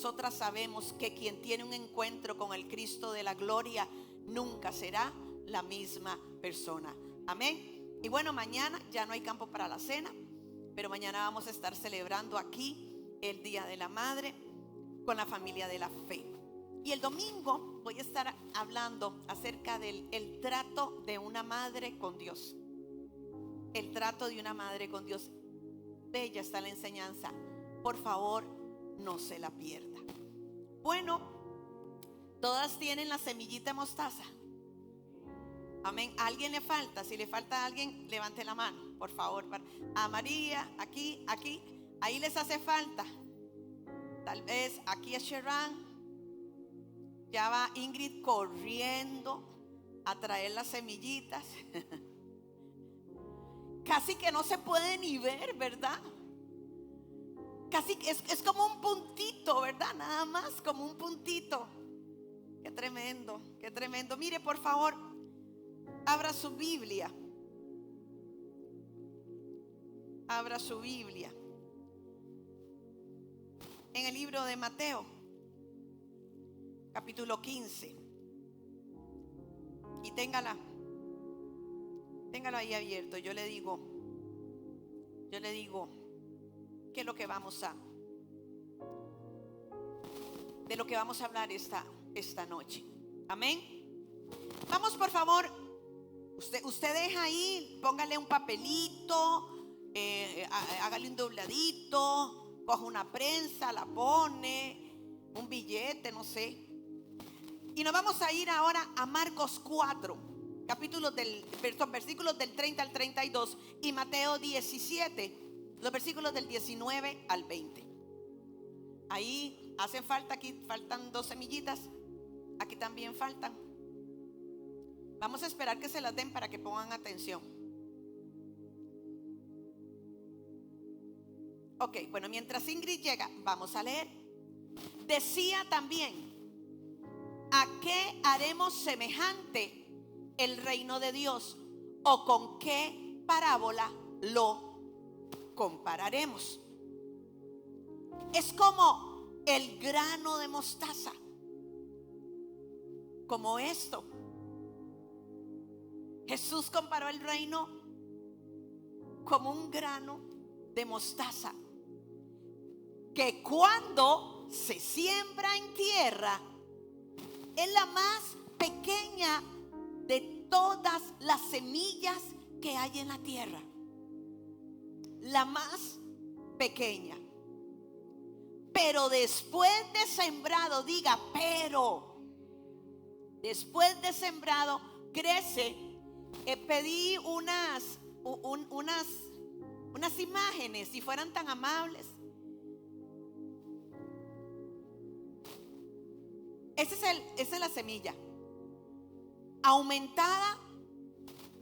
nosotras sabemos que quien tiene un encuentro con el Cristo de la gloria nunca será la misma persona. Amén. Y bueno, mañana ya no hay campo para la cena, pero mañana vamos a estar celebrando aquí el Día de la Madre con la familia de la fe. Y el domingo voy a estar hablando acerca del trato de una madre con Dios. El trato de una madre con Dios. Bella está la enseñanza. Por favor, no se la pierda. Bueno, todas tienen la semillita de mostaza. Amén. ¿A alguien le falta? Si le falta a alguien, levante la mano, por favor. A María, aquí, ahí les hace falta. Tal vez aquí a Sherán. Ya va Ingrid corriendo a traer las semillitas. Casi que no se puede ni ver, ¿verdad? Casi es como un puntito, ¿verdad? Nada más como un puntito. Qué tremendo, qué tremendo. Mire, por favor, abra su Biblia. Abra su Biblia. En el libro de Mateo, capítulo 15. Y téngalo ahí abierto. Yo le digo, ¿qué es lo que de lo que vamos a hablar esta noche? Amén. Vamos, por favor. Usted deja ahí, póngale un papelito, hágale un dobladito, coja una prensa, la pone, un billete, no sé. Y nos vamos a ir ahora a Marcos 4, versículos del 30 al 32, y Mateo 17, los versículos del 19 al 20. Ahí hacen falta, aquí faltan 2 semillitas, aquí también faltan. Vamos a esperar que se las den para que pongan atención. Ok, bueno, mientras Ingrid llega, vamos a leer. Decía también: ¿a qué haremos semejante el reino de Dios? ¿O con qué parábola lo compararemos? Es como el grano de mostaza. Como esto. Jesús comparó el reino como un grano de mostaza, que cuando se siembra en tierra es la más pequeña de todas las semillas que hay en la tierra. La más pequeña. Pero después de sembrado, diga, pero después de sembrado crece. Pedí unas imágenes, si fueran tan amables. Esa es la semilla aumentada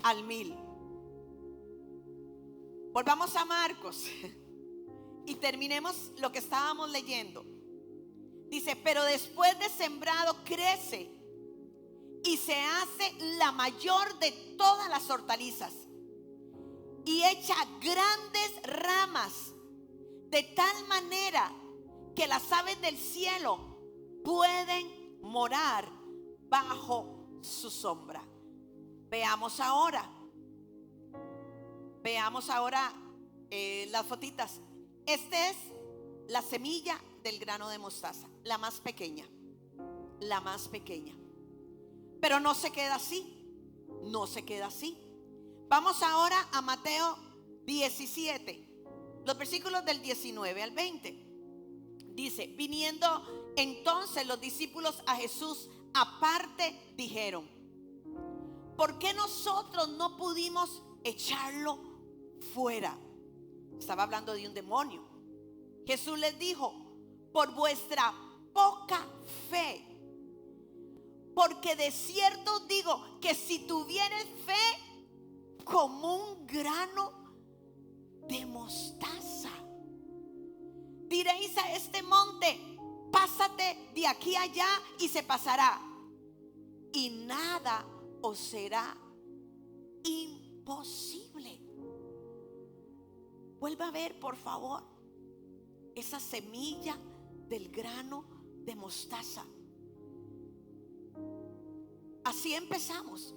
al 1000. Volvamos a Marcos y terminemos lo que estábamos leyendo. Dice: pero después de sembrado crece y se hace la mayor de todas las hortalizas, y echa grandes ramas, de tal manera que las aves del cielo pueden morar bajo su sombra. Veamos ahora las fotitas. Esta es la semilla del grano de mostaza, la más pequeña. Pero no se queda así. Vamos ahora a Mateo 17, los versículos del 19 al 20. Dice: viniendo entonces los discípulos a Jesús aparte, dijeron: ¿por qué nosotros no pudimos echarlo fuera? Estaba hablando de un demonio. Jesús les dijo: por vuestra poca fe. Porque de cierto os digo que si tuvieres fe como un grano de mostaza, diréis a este monte: pásate de aquí a allá, y se pasará, y nada os será imposible. Vuelva a ver, por favor, esa semilla del grano de mostaza. Así empezamos.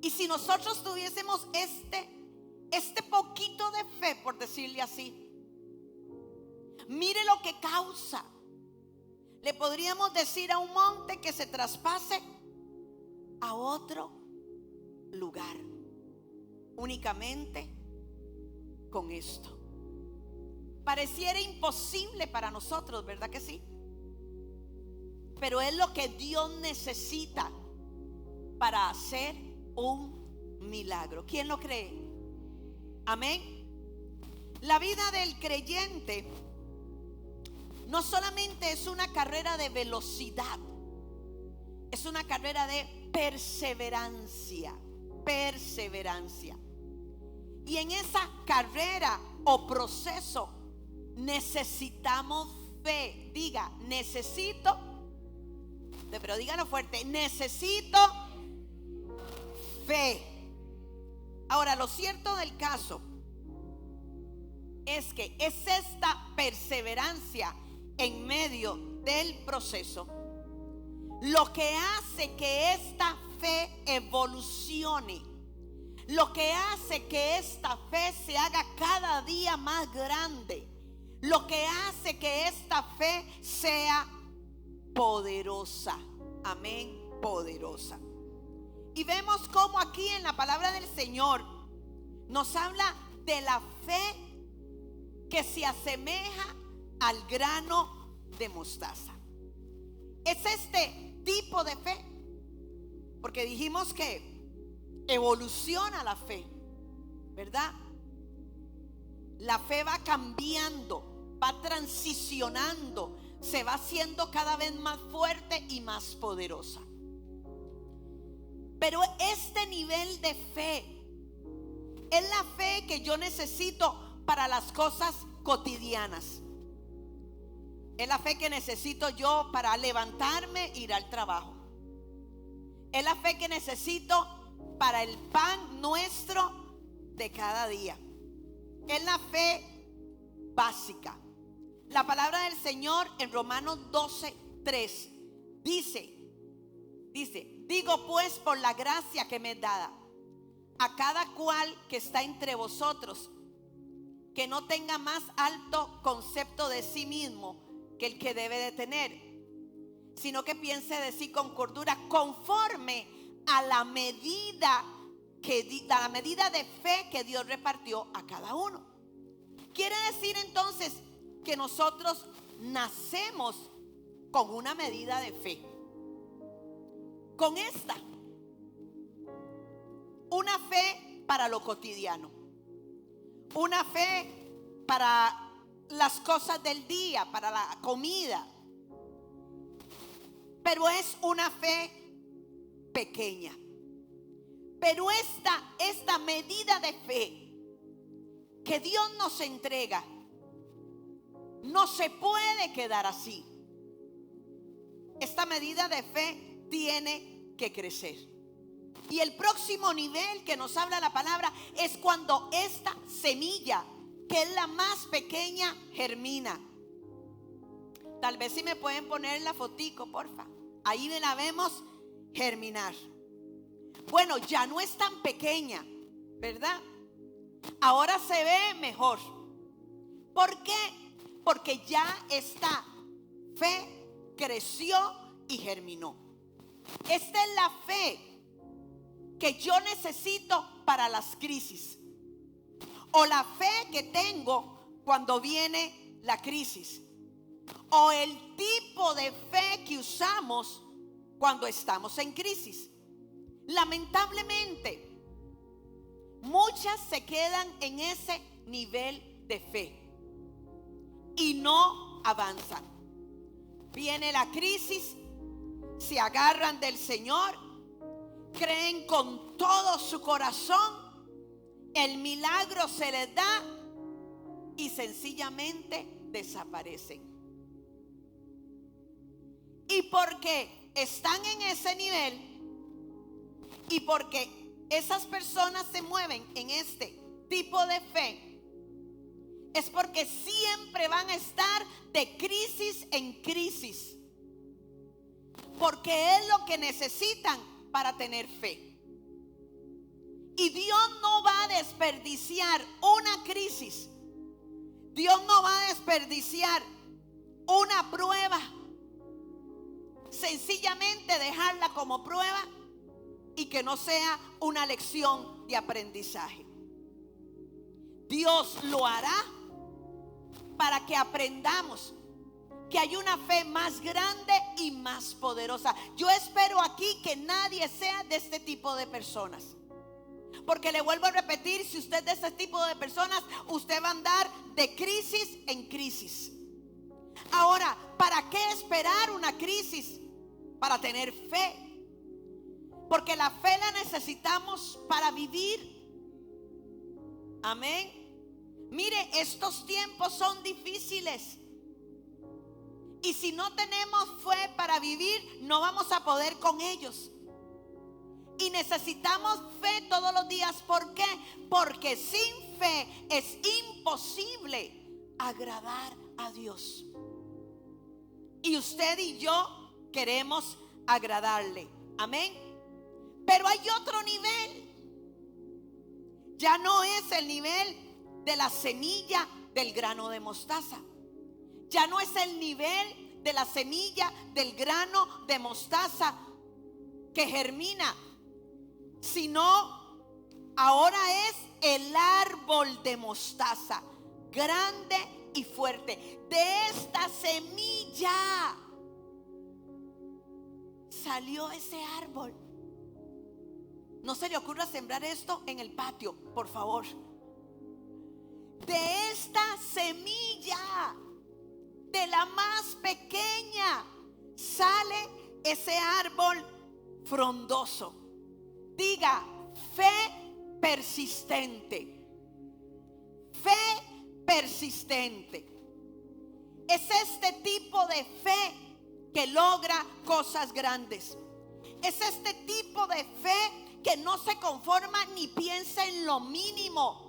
Y si nosotros tuviésemos este poquito de fe, por decirle así, mire lo que causa. Le podríamos decir a un monte que se traspase a otro lugar, únicamente con esto. Pareciera imposible para nosotros, ¿verdad que sí? Pero es lo que Dios necesita para hacer un milagro. ¿Quién lo cree? Amén. La vida del creyente no solamente es una carrera de velocidad, es una carrera de perseverancia. Perseverancia. Y en esa carrera o proceso necesitamos fe. Diga, necesito, pero dígalo fuerte, necesito fe. Ahora, lo cierto del caso es que es esta perseverancia en medio del proceso lo que hace que esta fe evolucione, lo que hace que esta fe se haga cada día más grande, lo que hace que esta fe sea poderosa. Amén, poderosa. Y vemos cómo aquí en la palabra del Señor nos habla de la fe que se asemeja al grano de mostaza. Es este tipo de fe, porque dijimos que evoluciona la fe, ¿verdad? La fe va cambiando, va transicionando, se va haciendo cada vez más fuerte y más poderosa. Pero este nivel de fe es la fe que yo necesito para las cosas cotidianas. Es la fe que necesito yo para levantarme e ir al trabajo. Es la fe que necesito para el pan nuestro de cada día. Es la fe básica. La palabra del Señor en Romanos 12:3 dice, digo pues por la gracia que me es dada a cada cual que está entre vosotros, que no tenga más alto concepto de sí mismo que el que debe de tener, sino que piense de sí con cordura, conforme a la medida de fe que Dios repartió a cada uno. Quiere decir entonces que nosotros nacemos con una medida de fe, con esta, una fe para lo cotidiano, una fe para las cosas del día, para la comida, pero es una fe pequeña. Pero esta medida de fe que Dios nos entrega no se puede quedar así. Esta medida de fe tiene que crecer. Y el próximo nivel que nos habla la palabra es cuando esta semilla, que es la más pequeña, germina. Tal vez si me pueden poner la fotico, porfa. Ahí la vemos germinar. Bueno, ya no es tan pequeña, ¿verdad? Ahora se ve mejor. ¿Por qué? Porque ya esta fe creció y germinó. Esta es la fe que yo necesito para las crisis, o la fe que tengo cuando viene la crisis, o el tipo de fe que usamos cuando estamos en crisis. Lamentablemente, muchas se quedan en ese nivel de fe y no avanzan. Viene la crisis, se agarran del Señor, creen con todo su corazón, el milagro se les da y sencillamente desaparecen. Y porque están en ese nivel y porque esas personas se mueven en este tipo de fe, es porque siempre van a estar de crisis en crisis, porque es lo que necesitan para tener fe. Y Dios no va a desperdiciar una crisis. Dios no va a desperdiciar una prueba. Sencillamente dejarla como prueba y que no sea una lección de aprendizaje. Dios lo hará para que aprendamos que hay una fe más grande y más poderosa. Yo espero aquí que nadie sea de este tipo de personas, porque le vuelvo a repetir, si usted es de este tipo de personas, usted va a andar de crisis en crisis. Ahora, ¿para qué esperar una crisis? Para tener fe, porque la fe la necesitamos para vivir. Amén. Mire, estos tiempos son difíciles, y si no tenemos fe para vivir, no vamos a poder con ellos. Y necesitamos fe todos los días. ¿Por qué? Porque sin fe es imposible agradar a Dios. Y usted y yo queremos agradarle. Amén. Pero hay otro nivel. Ya no es el nivel de la semilla del grano de mostaza. Ya no es el nivel de la semilla del grano de mostaza que germina, sino ahora es el árbol de mostaza, grande y fuerte. De esta semilla salió ese árbol. No se le ocurra sembrar esto en el patio, por favor. De esta semilla, de la más pequeña, sale ese árbol frondoso. Diga, fe persistente. Fe persistente. Es este tipo de fe que logra cosas grandes. Es este tipo de fe que no se conforma ni piensa en lo mínimo.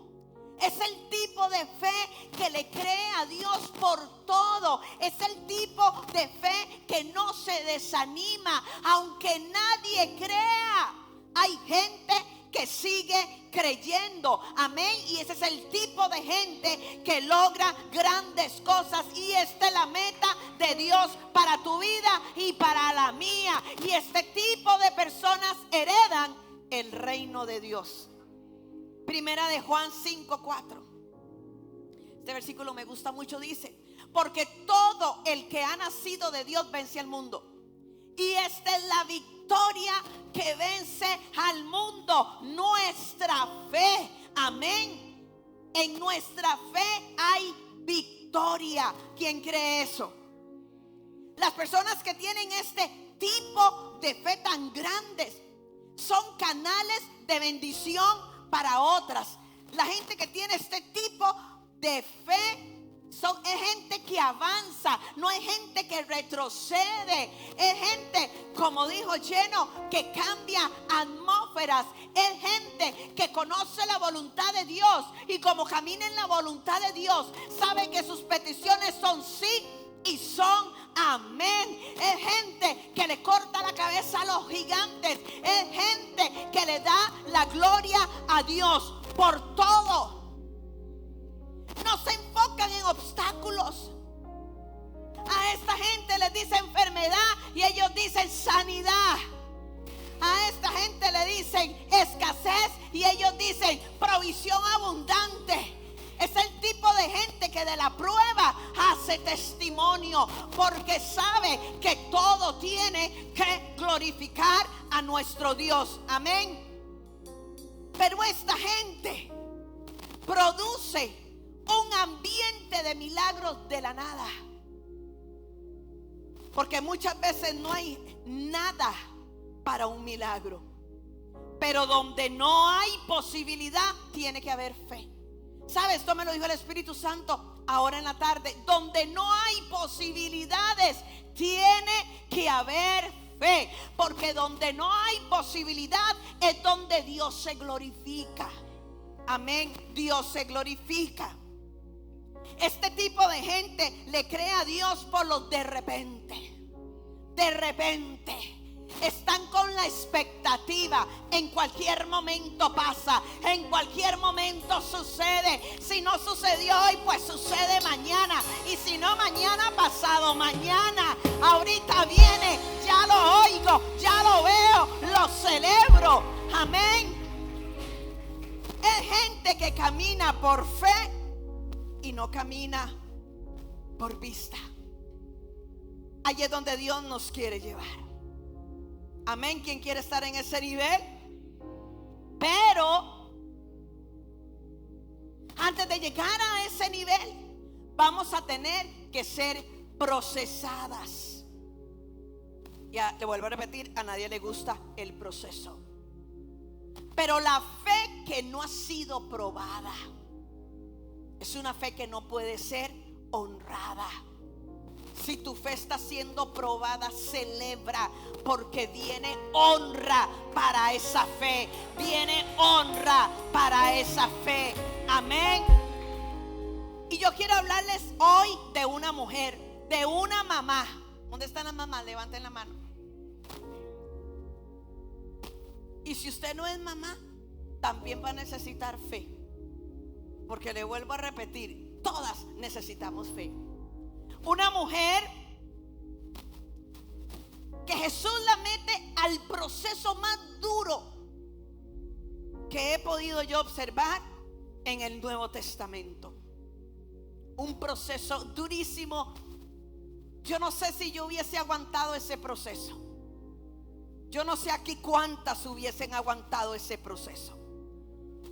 Es el tipo de fe que le cree a Dios por todo. Es el tipo de fe que no se desanima, aunque nadie crea. Hay gente que sigue creyendo. Amén. Y ese es el tipo de gente que logra grandes cosas. Y esta es la meta de Dios para tu vida y para la mía. Y este tipo de personas heredan el reino de Dios. Primera de Juan 5:4. Este versículo me gusta mucho. Dice: porque todo el que ha nacido de Dios vence al mundo. Y esta es la victoria que vence al mundo, nuestra fe. Amén. En nuestra fe hay victoria. ¿Quién cree eso? Las personas que tienen este tipo de fe tan grandes son canales de bendición para otras. La gente que tiene este tipo de fe es gente que avanza, no es gente que retrocede. Es gente, como dijo Lleno, que cambia atmósferas. Es gente que conoce la voluntad de Dios, y como camina en la voluntad de Dios, sabe que sus peticiones son sí y son amén. Es gente que le corta la cabeza a los gigantes. Es gente que le da la gloria a Dios por todo. No se enfocan en obstáculos. A esta gente les dice enfermedad y ellos dicen sanidad. A esta gente le dicen escasez y ellos dicen provisión abundante. Es el tipo de gente que de la prueba hace testimonio, porque sabe que todo tiene que glorificar a nuestro Dios. Amén. Pero esta gente produce un ambiente de milagros de la nada, porque muchas veces no hay nada para un milagro. Pero donde no hay posibilidad, tiene que haber fe. ¿Sabe? Esto me lo dijo el Espíritu Santo ahora en la tarde. Donde no hay posibilidades, tiene que haber fe. Porque donde no hay posibilidad es donde Dios se glorifica. Amén. Dios se glorifica. Este tipo de gente le cree a Dios por los de repente. De repente. Están con la expectativa. En cualquier momento pasa. En cualquier momento sucede. Si no sucedió hoy, pues sucede mañana. Y si no mañana, pasado mañana. Ahorita viene. Ya lo oigo. Ya lo veo. Lo celebro. Amén. Es gente que camina por fe y no camina por vista. Allí es donde Dios nos quiere llevar. Amén. ¿Quién quiere estar en ese nivel? Pero antes de llegar a ese nivel, vamos a tener que ser procesadas. Ya le vuelvo a repetir, a nadie le gusta el proceso. Pero la fe que no ha sido probada es una fe que no puede ser honrada. Si tu fe está siendo probada, celebra, porque viene honra para esa fe. Viene honra para esa fe. Amén. Y yo quiero hablarles hoy de una mujer, de una mamá. ¿Dónde están las mamás? Levanten la mano. Y si usted no es mamá, también va a necesitar fe. Porque le vuelvo a repetir, todas necesitamos fe. Una mujer que Jesús la mete al proceso más duro que he podido yo observar en el Nuevo Testamento. Un proceso durísimo. Yo no sé si yo hubiese aguantado ese proceso. Yo no sé aquí cuántas hubiesen aguantado ese proceso.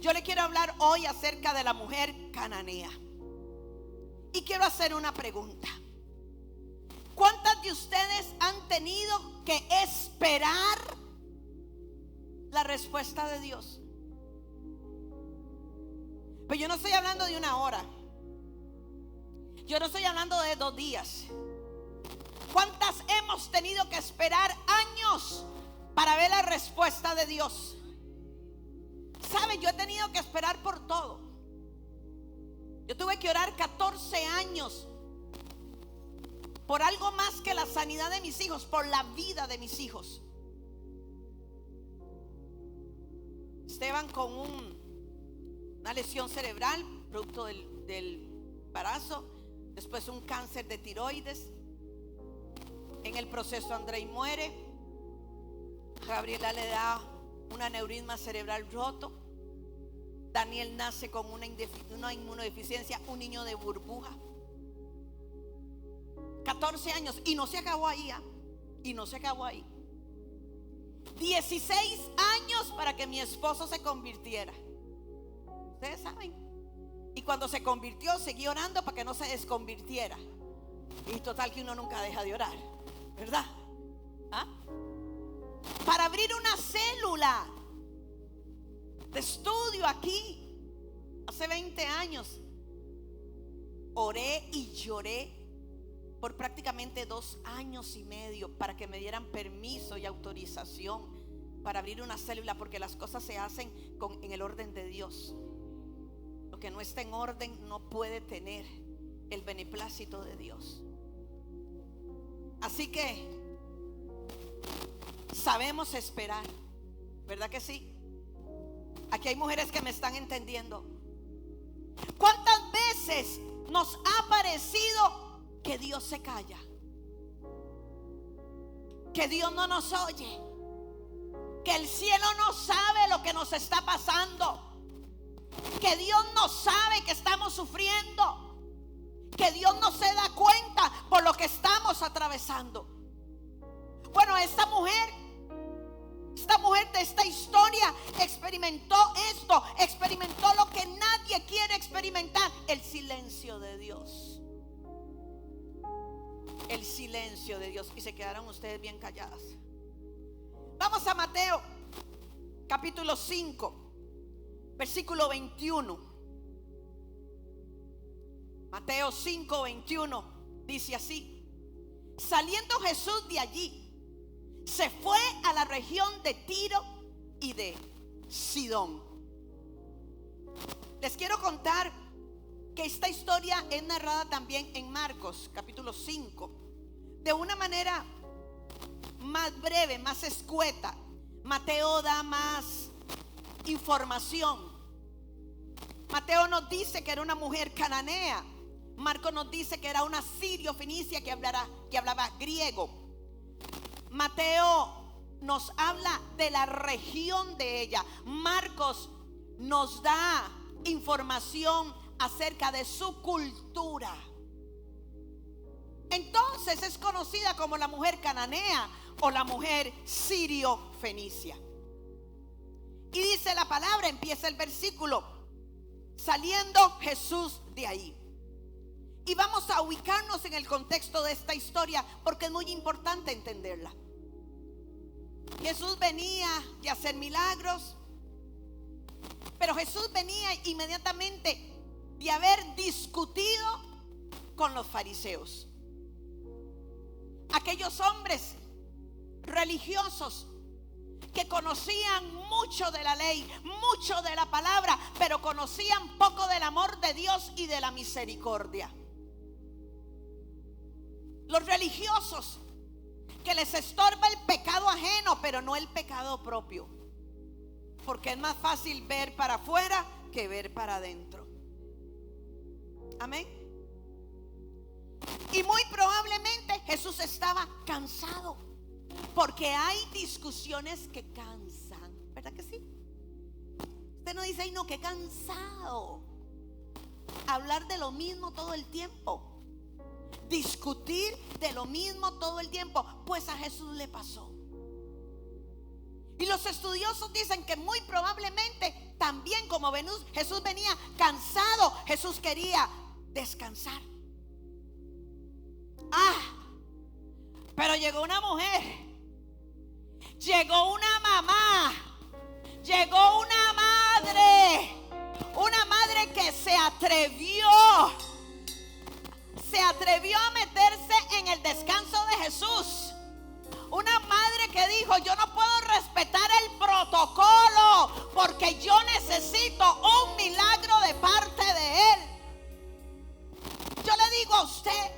Yo le quiero hablar hoy acerca de la mujer cananea. Y quiero hacer una pregunta. ¿Cuántas de ustedes han tenido que esperar la respuesta de Dios? Pues yo no estoy hablando de una hora. Yo no estoy hablando de 2 días. ¿Cuántas hemos tenido que esperar años para ver la respuesta de Dios? ¿Saben? Yo he tenido que esperar por todo. Yo tuve que orar 14 años por algo más que la sanidad de mis hijos, por la vida de mis hijos. Esteban con una lesión cerebral producto del embarazo, después un cáncer de tiroides. En el proceso Andrei muere. Gabriela le da un aneurisma cerebral roto. Daniel nace con una inmunodeficiencia, un niño de burbuja. 14 años y no se acabó ahí, y no se acabó ahí. 16 años para que mi esposo se convirtiera. Ustedes saben. Y cuando se convirtió, seguí orando para que no se desconvirtiera. Y total que uno nunca deja de orar, ¿verdad? ¿Ah? Para abrir una célula de estudio aquí hace 20 años, oré y lloré por prácticamente 2 años y medio para que me dieran permiso y autorización para abrir una célula, porque las cosas se hacen en el orden de Dios. Lo que no está en orden no puede tener el beneplácito de Dios. Así que sabemos esperar, ¿verdad que sí? Aquí hay mujeres que me están entendiendo. ¿Cuántas veces nos ha parecido que Dios se calla? Que Dios no nos oye. Que el cielo no sabe lo que nos está pasando. Que Dios no sabe que estamos sufriendo. Que Dios no se da cuenta por lo que estamos atravesando. Bueno, esta mujer de esta historia experimentó esto, experimentó lo que nadie quiere experimentar: el silencio de Dios. El silencio de Dios. Y se quedaron ustedes bien calladas. Vamos a Mateo capítulo 5, versículo 21. Mateo 5, 21 dice así: saliendo Jesús de allí, se fue a la región de Tiro y de Sidón. Les quiero contar que esta historia es narrada también en Marcos, capítulo 5, de una manera más breve, más escueta. Mateo da más información. Mateo nos dice que era una mujer cananea. Marcos nos dice que era una sirio-fenicia que hablaba griego. Mateo nos habla de la región de ella. Marcos nos da información acerca de su cultura. Entonces es conocida como la mujer cananea o la mujer sirio-fenicia. Y dice la palabra, empieza el versículo: saliendo Jesús de ahí. Y vamos a ubicarnos en el contexto de esta historia porque es muy importante entenderla. Jesús venía de hacer milagros, pero Jesús venía inmediatamente de haber discutido con los fariseos. Aquellos hombres religiosos que conocían mucho de la ley, mucho de la palabra, pero conocían poco del amor de Dios y de la misericordia. Los religiosos que les estorba el pecado ajeno, pero no el pecado propio, porque es más fácil ver para afuera que ver para adentro. Amén. Y muy probablemente Jesús estaba cansado, porque hay discusiones que cansan, ¿verdad que sí? Usted no dice, ay no, qué cansado hablar de lo mismo todo el tiempo, discutir de lo mismo todo el tiempo. Pues a Jesús le pasó. Y los estudiosos dicen que muy probablemente también como Jesús venía cansado, Jesús quería descansar. Pero llegó una mujer, llegó una mamá, llegó una madre que se atrevió a meterse en el descanso de Jesús. Una madre que dijo, yo no puedo respetar el protocolo porque yo necesito un milagro de parte de Él. Yo le digo a usted,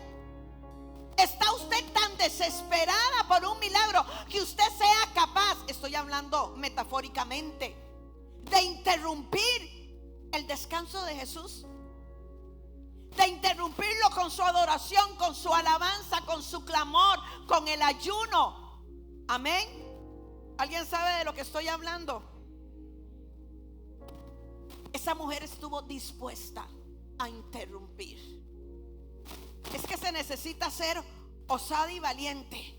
¿está usted tan desesperada por un milagro que usted sea capaz, estoy hablando metafóricamente, de interrumpir el descanso de Jesús? De interrumpirlo con su adoración, con su alabanza, con su clamor, con el ayuno. Amén. ¿Alguien sabe de lo que estoy hablando? Esa mujer estuvo dispuesta a interrumpir. Es que se necesita ser osada y valiente.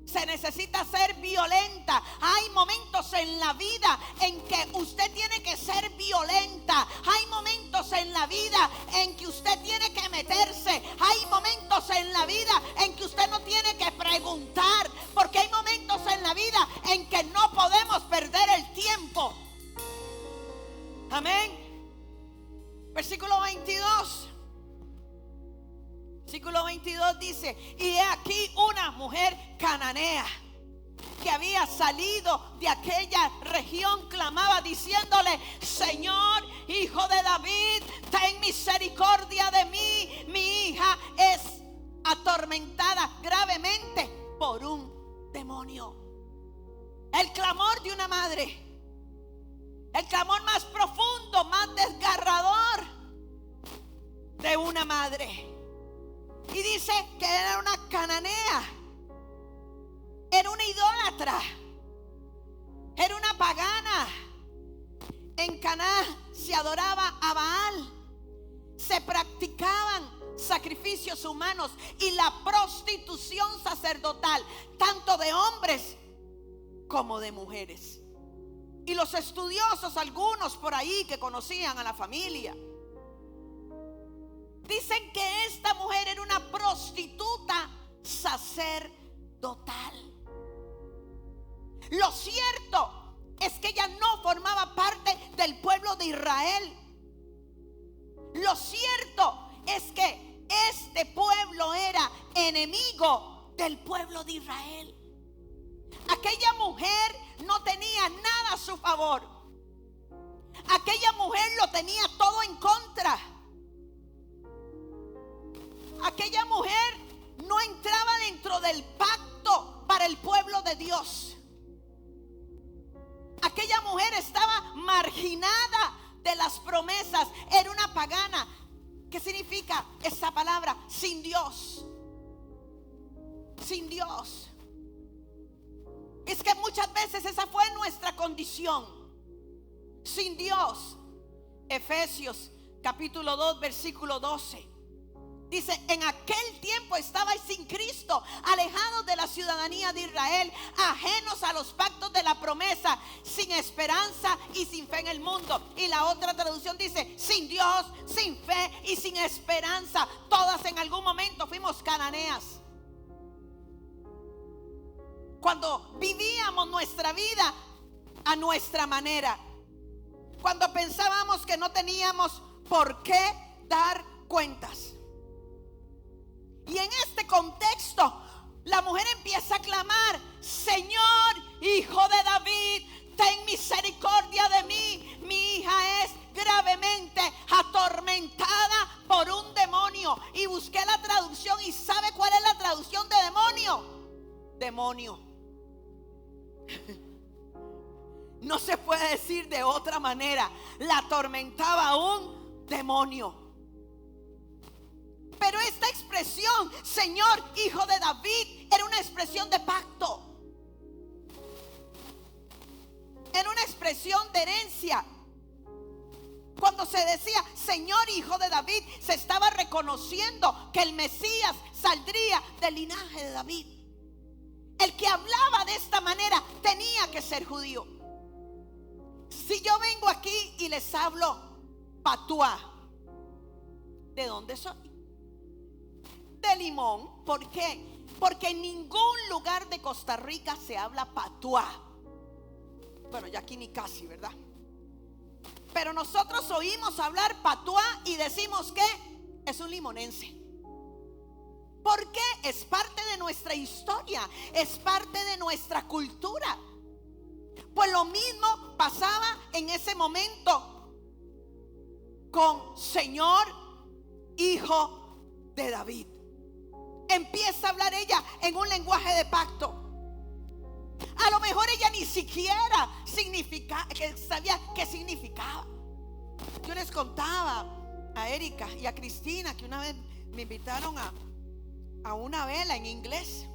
Se necesita ser violenta. Hay momentos en la vida en que usted tiene que ser violenta. Hay momentos en la vida en que usted tiene que meterse. Hay momentos en la vida en que usted no tiene que preguntar, porque hay momentos en la vida en que no podemos perder el tiempo. Amén. Versículo 22. Versículo 22 dice: y he aquí una mujer cananea que había salido de aquella región, clamaba diciéndole: Señor, hijo de David, ten misericordia de mí. Mi hija es atormentada gravemente por un demonio. El clamor de una madre, el clamor más profundo, más desgarrador de una madre. Y dice que era una cananea, era una idólatra, era una pagana. En Caná se adoraba a Baal, se practicaban sacrificios humanos y la prostitución sacerdotal, tanto de hombres como de mujeres. Y los estudiosos, algunos por ahí que conocían a la familia, dicen que esta mujer era una prostituta sacerdotal. Lo cierto es que ella no formaba parte del pueblo de Israel. Lo cierto es que este pueblo era enemigo del pueblo de Israel. Aquella mujer no tenía nada a su favor. Aquella mujer lo tenía todo en contra. aquella mujer no entraba dentro del pacto para el pueblo de Dios. Aquella mujer estaba marginada de las promesas. Era una pagana. ¿Qué significa esa palabra? Sin Dios. Sin Dios. Es que muchas veces esa fue nuestra condición. Sin Dios. Efesios capítulo 2 versículo 12. Dice: en aquel tiempo estabais sin Cristo, alejados de la ciudadanía de Israel, ajenos a los pactos de la promesa, sin esperanza y sin fe en el mundo. Y la otra traducción dice: sin Dios, sin fe y sin esperanza. Todas en algún momento fuimos cananeas. Cuando vivíamos nuestra vida a nuestra manera. Cuando pensábamos que no teníamos por qué dar cuentas. Y en este contexto, la mujer empieza a clamar: Señor, Hijo de David, ten misericordia de mí. Mi hija es gravemente atormentada por un demonio. Y busqué la traducción, y ¿sabe cuál es la traducción de demonio? Demonio. No se puede decir de otra manera. La atormentaba un demonio. Pero esta expresión, Señor, Hijo de David, era una expresión de pacto. Era una expresión de herencia. Cuando se decía Señor, Hijo de David, se estaba reconociendo que el Mesías saldría del linaje de David. El que hablaba de esta manera tenía que ser judío. Si yo vengo aquí y les hablo patuá, ¿de dónde soy? De Limón. ¿Por qué? Porque en ningún lugar de Costa Rica se habla patuá. Bueno, ya aquí ni casi, ¿verdad? Pero nosotros oímos hablar patuá y decimos que es un limonense. ¿Por qué? Es parte de nuestra historia, es parte de nuestra cultura. Pues lo mismo pasaba en ese momento con Señor, Hijo de David. Empieza a hablar ella en un lenguaje de pacto. A lo mejor ella ni siquiera sabía qué significaba. Yo les contaba a Erika y a Cristina que una vez me invitaron a una vela en inglés.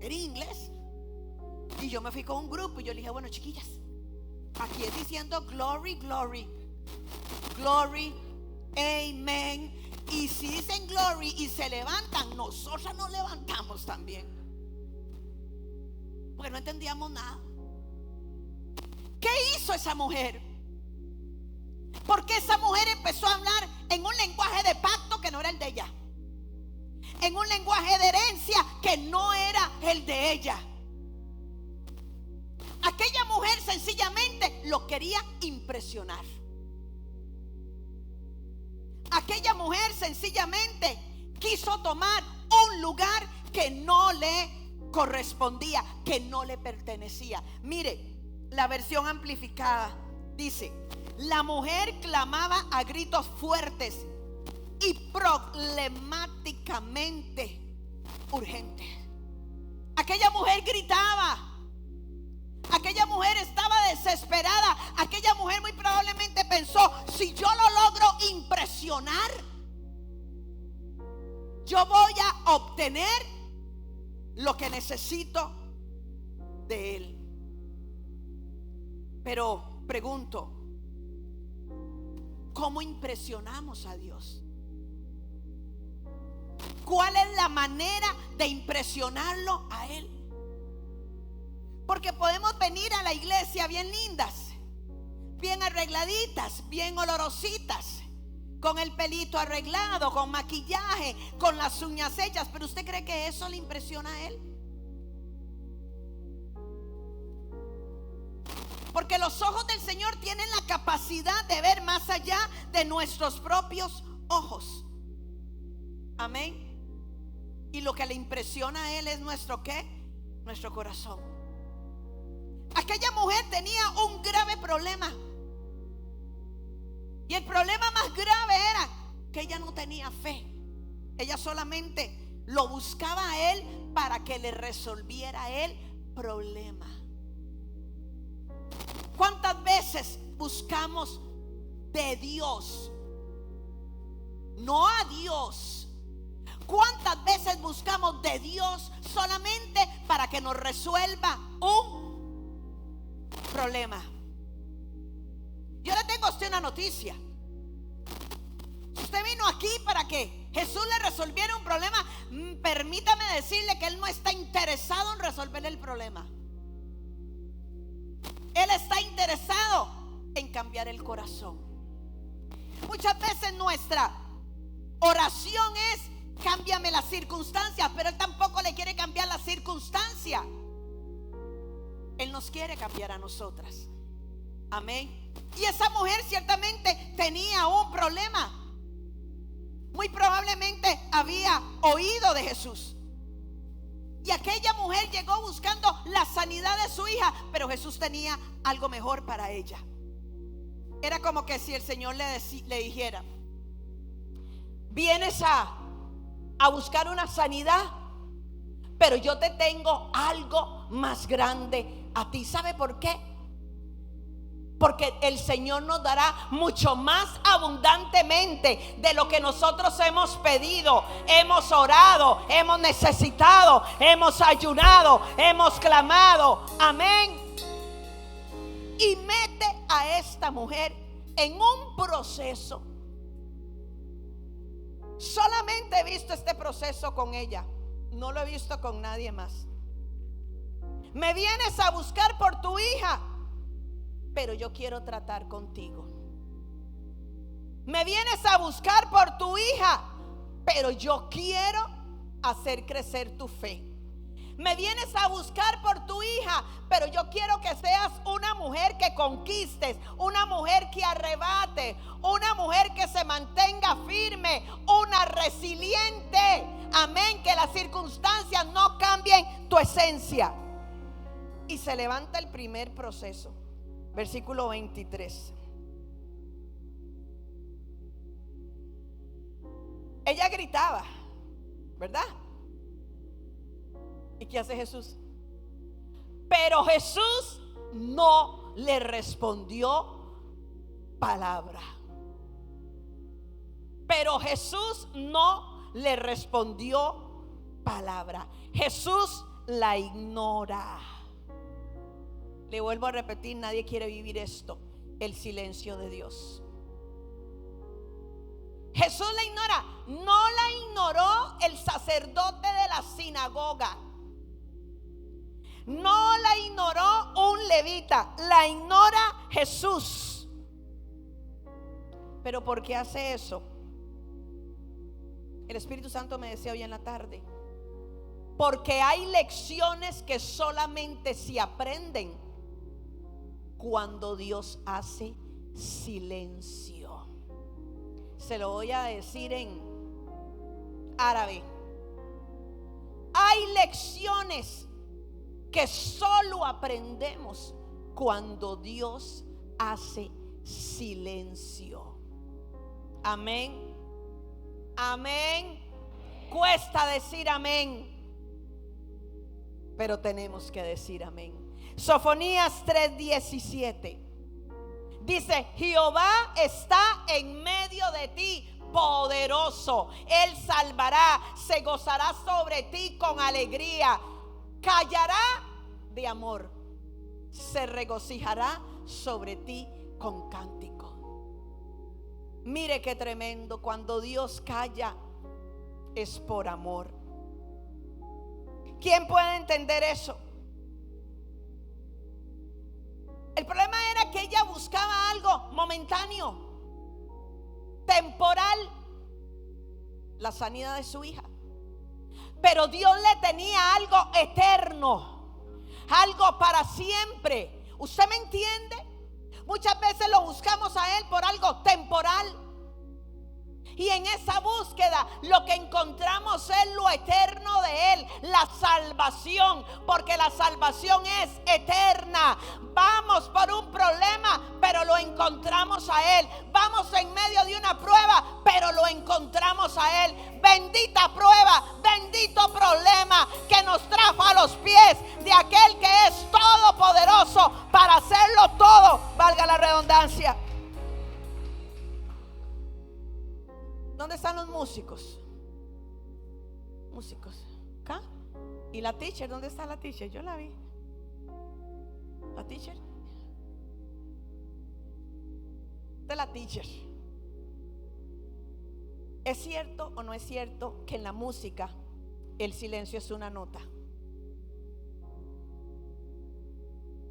Era en inglés. Y yo me fui con un grupo y yo le dije: bueno, chiquillas, aquí es diciendo glory, glory, glory, amen. Y si dicen glory y se levantan, nosotras nos levantamos también, porque no entendíamos nada. ¿Qué hizo esa mujer? Porque esa mujer empezó a hablar en un lenguaje de pacto que no era el de ella, en un lenguaje de herencia que no era el de ella. Aquella mujer sencillamente lo quería impresionar. Aquella mujer sencillamente quiso tomar un lugar que no le correspondía, que no le pertenecía. Mire, la versión amplificada dice: la mujer clamaba a gritos fuertes y problemáticamente urgentes. Aquella mujer gritaba. Aquella mujer estaba desesperada. Aquella mujer muy probablemente pensó: si yo lo logro impresionar, yo voy a obtener lo que necesito de él. Pero pregunto, ¿cómo impresionamos a Dios? ¿Cuál es la manera de impresionarlo a él? Porque podemos venir a la iglesia bien lindas, bien arregladitas, bien olorositas, con el pelito arreglado, con maquillaje, con las uñas hechas. ¿Pero usted cree que eso le impresiona a él? Porque los ojos del Señor tienen la capacidad de ver más allá de nuestros propios ojos. Amén. Y lo que le impresiona a él es nuestro ¿qué? Nuestro corazón. Aquella mujer tenía un grave problema. Y el problema más grave era que ella no tenía fe Ella solamente lo buscaba a él para que le resolviera el problema. ¿Cuántas veces buscamos de Dios, no a Dios? ¿Cuántas veces buscamos de Dios solamente para que nos resuelva un problema? Yo le tengo a usted una noticia. Usted vino aquí para que Jesús le resolviera un problema. Permítame decirle que Él no está interesado en resolver el problema. Él está interesado en cambiar el corazón. Muchas veces nuestra oración es: cámbiame las circunstancias, pero Él tampoco le quiere cambiar las circunstancias. Él nos quiere cambiar a nosotras. Amén. Y esa mujer ciertamente tenía un problema. Muy probablemente había oído de Jesús. Y aquella mujer llegó buscando la sanidad de su hija, pero Jesús tenía algo mejor para ella. Era como que si el Señor le dijera: vienes a buscar una sanidad, pero yo te tengo algo más grande a ti. ¿Sabe por qué? Porque el Señor nos dará mucho más abundantemente de lo que nosotros hemos pedido, hemos orado, hemos necesitado, hemos ayunado, hemos clamado. Amén. Y mete a esta mujer en un proceso. Solamente he visto este proceso con ella, no lo he visto con nadie más. Me vienes a buscar por tu hija, pero yo quiero tratar contigo. Me vienes a buscar por tu hija, pero yo quiero hacer crecer tu fe. Me vienes a buscar por tu hija, pero yo quiero que seas una mujer que conquistes, una mujer que arrebate, una mujer que se mantenga firme, una resiliente. Amén, que las circunstancias no cambien tu esencia. Y se levanta el primer proceso. Versículo 23. Ella gritaba, ¿verdad? ¿Y qué hace Jesús? Pero Jesús no le respondió palabra. Pero Jesús no le respondió palabra. Jesús la ignora. Le vuelvo a repetir, nadie quiere vivir esto, el silencio de Dios. Jesús la ignora. No la ignoró el sacerdote de la sinagoga. No la ignoró un levita. La ignora Jesús. ¿Pero por qué hace eso? El Espíritu Santo me decía hoy en la tarde: porque hay lecciones que solamente se aprenden cuando Dios hace silencio. Se lo voy a decir en árabe. Hay lecciones que solo aprendemos cuando Dios hace silencio. Amén. Amén. Cuesta decir amén, pero tenemos que decir amén. Sofonías 3:17 dice: Jehová está en medio de ti, poderoso. Él salvará, se gozará sobre ti con alegría, callará de amor, se regocijará sobre ti con cántico. Mire qué tremendo. Cuando Dios calla es por amor. ¿Quién puede entender eso? El problema era que ella buscaba algo momentáneo, temporal, la sanidad de su hija. Pero Dios le tenía algo eterno, algo para siempre. ¿Usted me entiende? Muchas veces lo buscamos a Él por algo temporal, y en esa búsqueda lo que encontramos es lo eterno de Él, la la salvación, porque la salvación es eterna. Vamos por un problema, pero lo encontramos a Él. Vamos en medio de una prueba, pero lo encontramos a Él. Bendita prueba, bendito problema que nos trajo a los pies de aquel que es todopoderoso para hacerlo todo, valga la redundancia. ¿Dónde están los músicos? Músicos, acá. ¿Y la teacher? ¿Dónde está la teacher? Yo la vi. ¿La teacher? De la teacher. ¿Es cierto o no es cierto que en la música el silencio es una nota?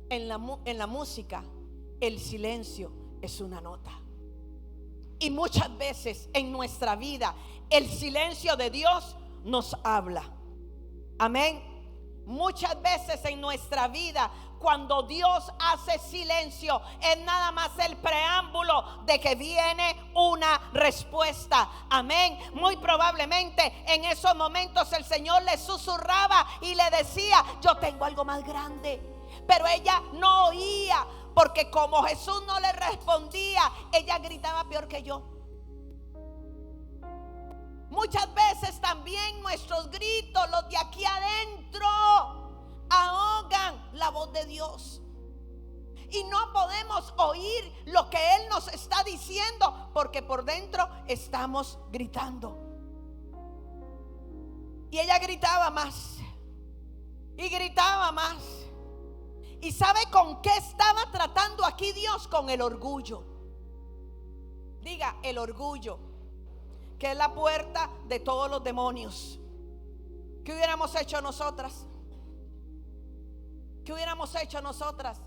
En la música el silencio es una nota. Y muchas veces en nuestra vida el silencio de Dios nos habla. Amén. Muchas veces en nuestra vida, cuando Dios hace silencio, es nada más el preámbulo de que viene una respuesta. Amén. Muy probablemente en esos momentos el Señor le susurraba y le decía: yo tengo algo más grande. Pero ella no oía, porque como Jesús no le respondía, ella gritaba peor que yo. Muchas veces también nuestros gritos, los de aquí adentro, ahogan la voz de Dios. Y no podemos oír lo que Él nos está diciendo, porque por dentro estamos gritando. Y ella gritaba más y gritaba más. ¿Y sabe con qué estaba tratando aquí Dios? Con el orgullo. Diga, el orgullo, que es la puerta de todos los demonios. ¿Qué hubiéramos hecho nosotras? ¿Qué hubiéramos hecho nosotras?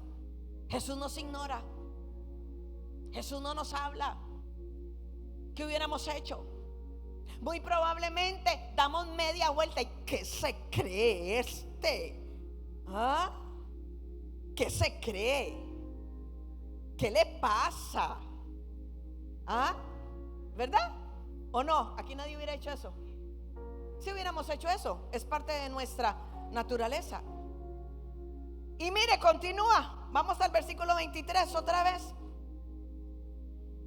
Jesús nos ignora. Jesús no nos habla. ¿Qué hubiéramos hecho? Muy probablemente damos media vuelta. ¿Y qué se cree este? ¿Ah? ¿Qué se cree? ¿Qué le pasa? ¿Ah? ¿Verdad? ¿O no? Aquí nadie hubiera hecho eso. Si hubiéramos hecho eso, es parte de nuestra naturaleza. Y mire, continúa. Vamos al versículo 23 otra vez.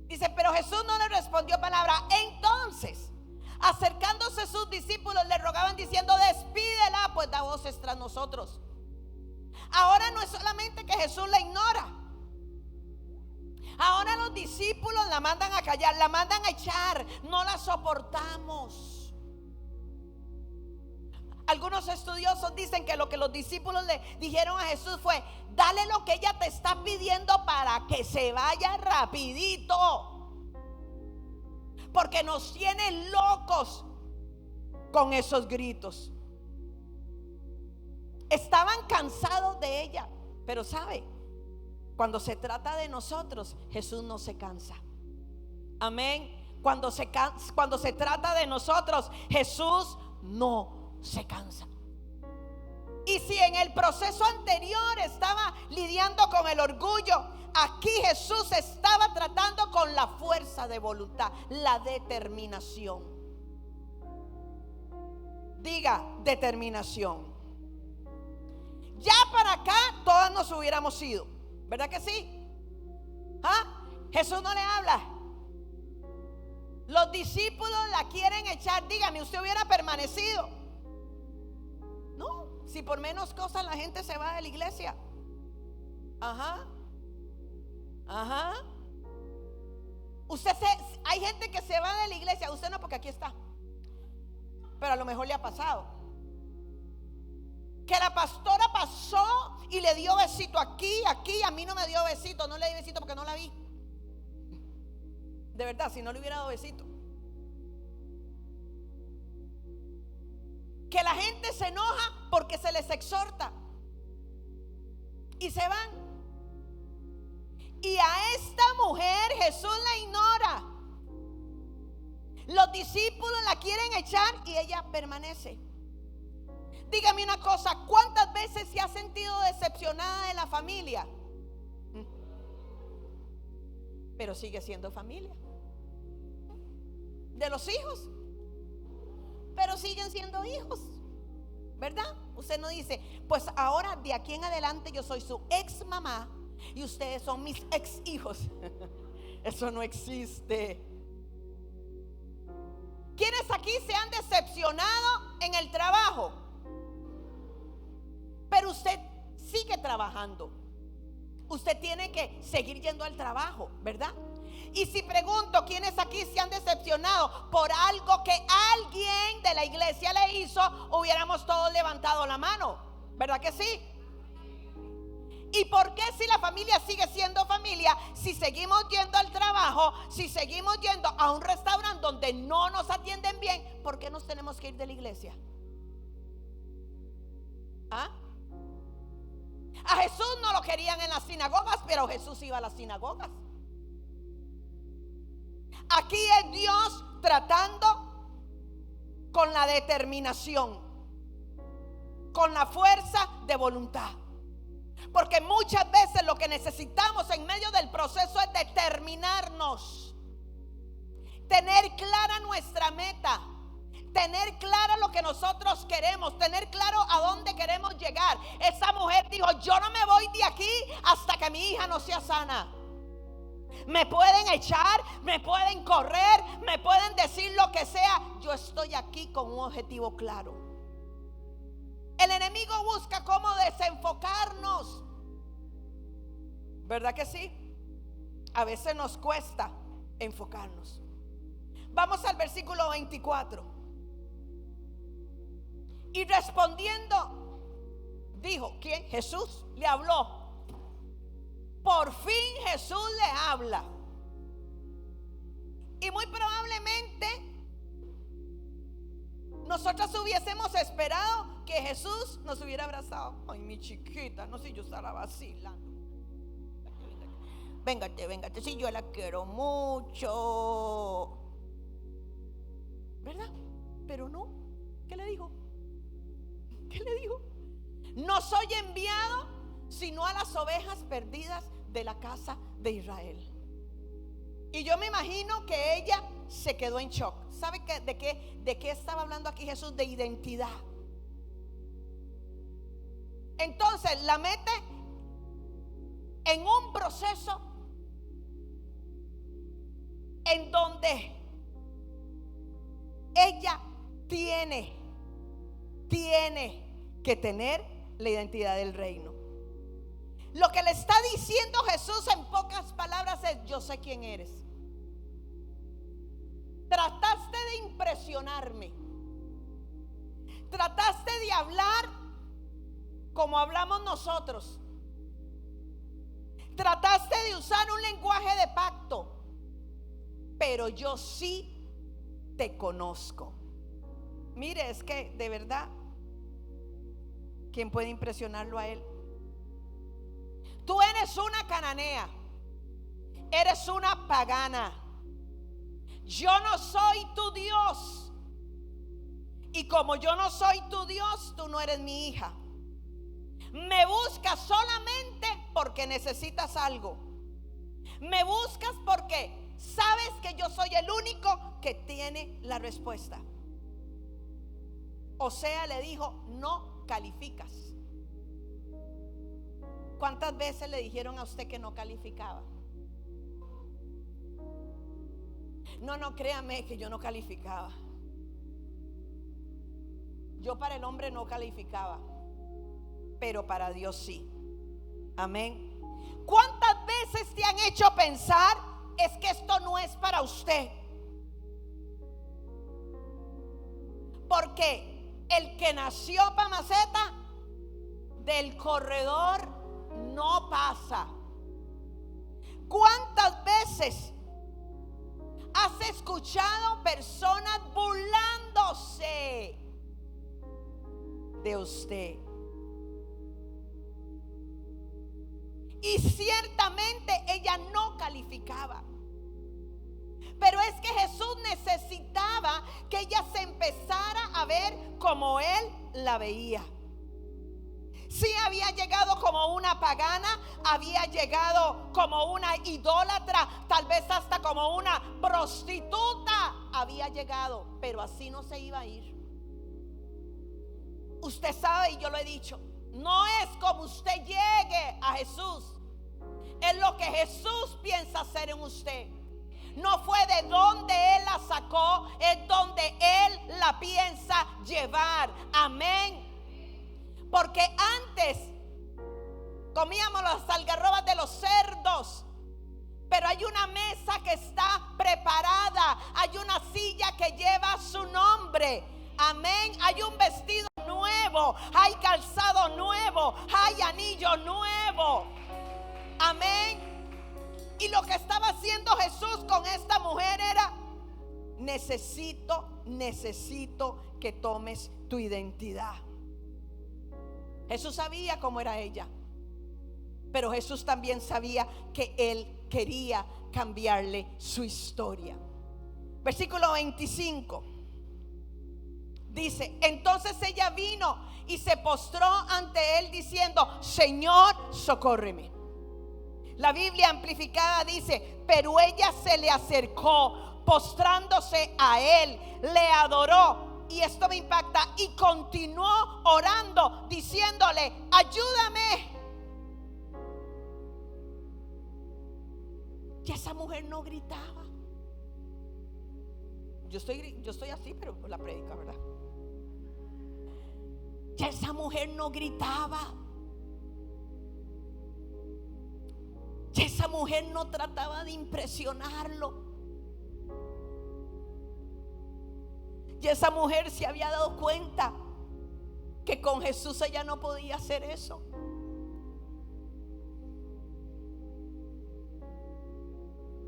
Dice: pero Jesús no le respondió palabra. Entonces, acercándose sus discípulos, le rogaban diciendo: despídela, pues da voces tras nosotros. Ahora no es solamente que Jesús la ignora. Ahora los discípulos la mandan a callar, la mandan a echar. No la soportamos. Algunos estudiosos dicen que lo que los discípulos le dijeron a Jesús fue: dale lo que ella te está pidiendo para que se vaya rapidito, porque nos tiene locos con esos gritos. Estaban cansados de ella. Pero sabe, cuando se trata de nosotros, Jesús no se cansa. Amén. Cuando se trata de nosotros, Jesús no se cansa. Y si en el proceso anterior estaba lidiando con el orgullo, aquí Jesús estaba tratando con la fuerza de voluntad, la determinación. Diga, determinación. Ya para acá todas nos hubiéramos ido, ¿verdad que sí? ¿Ah? Jesús no le habla. Los discípulos la quieren echar. Dígame, ¿usted hubiera permanecido? No, si por menos cosas la gente se va de la iglesia. Ajá. Ajá. Hay gente que se va de la iglesia. Usted no, porque aquí está. Pero a lo mejor le ha pasado que la pastora pasó y le dio besito aquí. A mí no me dio besito. No le di besito porque no la vi. De verdad, si no le hubiera dado besito. Que la gente se enoja porque se les exhorta y se van. Y a esta mujer Jesús la ignora. Los discípulos la quieren echar y ella permanece. Dígame una cosa: ¿cuántas veces se ha sentido decepcionada de la familia? Pero sigue siendo familia. De los hijos, pero siguen siendo hijos, ¿verdad? Usted no dice, pues ahora de aquí en adelante yo soy su ex mamá y ustedes son mis ex hijos. Eso no existe. ¿Quiénes aquí se han decepcionado en el trabajo? Pero usted sigue trabajando. Usted tiene que seguir yendo al trabajo, ¿verdad? Y si pregunto, ¿quiénes aquí se han decepcionado por algo que alguien de la iglesia le hizo? Hubiéramos todos levantado la mano, ¿verdad que sí? ¿Y por qué, si la familia sigue siendo familia, si seguimos yendo al trabajo, si seguimos yendo a un restaurante donde no nos atienden bien, por qué nos tenemos que ir de la iglesia? ¿Ah? A Jesús no lo querían en las sinagogas, pero Jesús iba a las sinagogas. Aquí es Dios tratando con la determinación, con la fuerza de voluntad. Porque muchas veces lo que necesitamos en medio del proceso es determinarnos, tener clara nuestra meta, tener claro lo que nosotros queremos, tener claro a dónde queremos llegar. Esa mujer dijo, yo no me voy de aquí hasta que mi hija no sea sana. Me pueden echar, me pueden correr, me pueden decir lo que sea, yo estoy aquí con un objetivo claro. El enemigo busca cómo desenfocarnos, ¿verdad que sí? A veces nos cuesta enfocarnos. Vamos al versículo 24. Y respondiendo, dijo, ¿quién? Jesús le habló. Por fin Jesús le habla. Y muy probablemente nosotros hubiésemos esperado que Jesús nos hubiera abrazado. Ay, mi chiquita, no sé, yo estaba vacilando. Véngate, si yo la quiero mucho, ¿verdad? Pero no. ¿Qué le dijo? ¿Qué le dijo? No soy enviado sino a las ovejas perdidas de la casa de Israel. Y yo me imagino que ella se quedó en shock. ¿Sabe de qué estaba hablando aquí Jesús? De identidad. Entonces la mete en un proceso en donde ella tiene que tener la identidad del reino. Lo que le está diciendo Jesús en pocas palabras es: yo sé quién eres. Trataste de impresionarme, trataste de hablar como hablamos nosotros, trataste de usar un lenguaje de pacto, pero yo sí te conozco. Mire, es que de verdad, ¿quién puede impresionarlo a él? Tú eres una cananea, eres una pagana. Yo no soy tu Dios. Y como yo no soy tu Dios, tú no eres mi hija. Me buscas solamente porque necesitas algo. Me buscas porque sabes que yo soy el único que tiene la respuesta. O sea, le dijo: no calificas. ¿Cuántas veces le dijeron a usted que no calificaba? No, créame que yo no calificaba. Yo para el hombre no calificaba, pero para Dios sí. Amén. ¿Cuántas veces te han hecho pensar: es que esto no es para usted? Porque el que nació para maceta, del corredor no pasa. ¿Cuántas veces has escuchado personas burlándose de usted? Y ciertamente ella no calificaba. Pero es que Jesús necesitaba que ella se empezara a ver como Él la veía. Sí, había llegado como una pagana, había llegado como una idólatra, tal vez hasta como una prostituta había llegado, pero así no se iba a ir. usted sabe, y yo lo he dicho, no es como usted llegue a Jesús, es lo que Jesús piensa hacer en usted. No fue de donde Él la sacó, es donde Él la piensa llevar. Amén. Porque antes comíamos las algarrobas de los cerdos, pero hay una mesa que está preparada, hay una silla que lleva su nombre. Amén. Hay un vestido nuevo, hay calzado nuevo, hay anillo nuevo. Amén. Y lo que estaba haciendo Jesús con esta mujer era: necesito que tomes tu identidad. Jesús sabía cómo era ella, pero Jesús también sabía que Él quería cambiarle su historia. Versículo 25 dice: entonces ella vino y se postró ante Él diciendo: Señor, socórreme. La Biblia amplificada dice: pero ella se le acercó, postrándose a Él, le adoró. Y esto me impacta. Y continuó orando, diciéndole: ayúdame. Ya esa mujer no gritaba. Yo estoy así, pero por la prédica, ¿verdad? Ya esa mujer no gritaba. Ya esa mujer no trataba de impresionarlo. Ya esa mujer se había dado cuenta que con Jesús ella no podía hacer eso.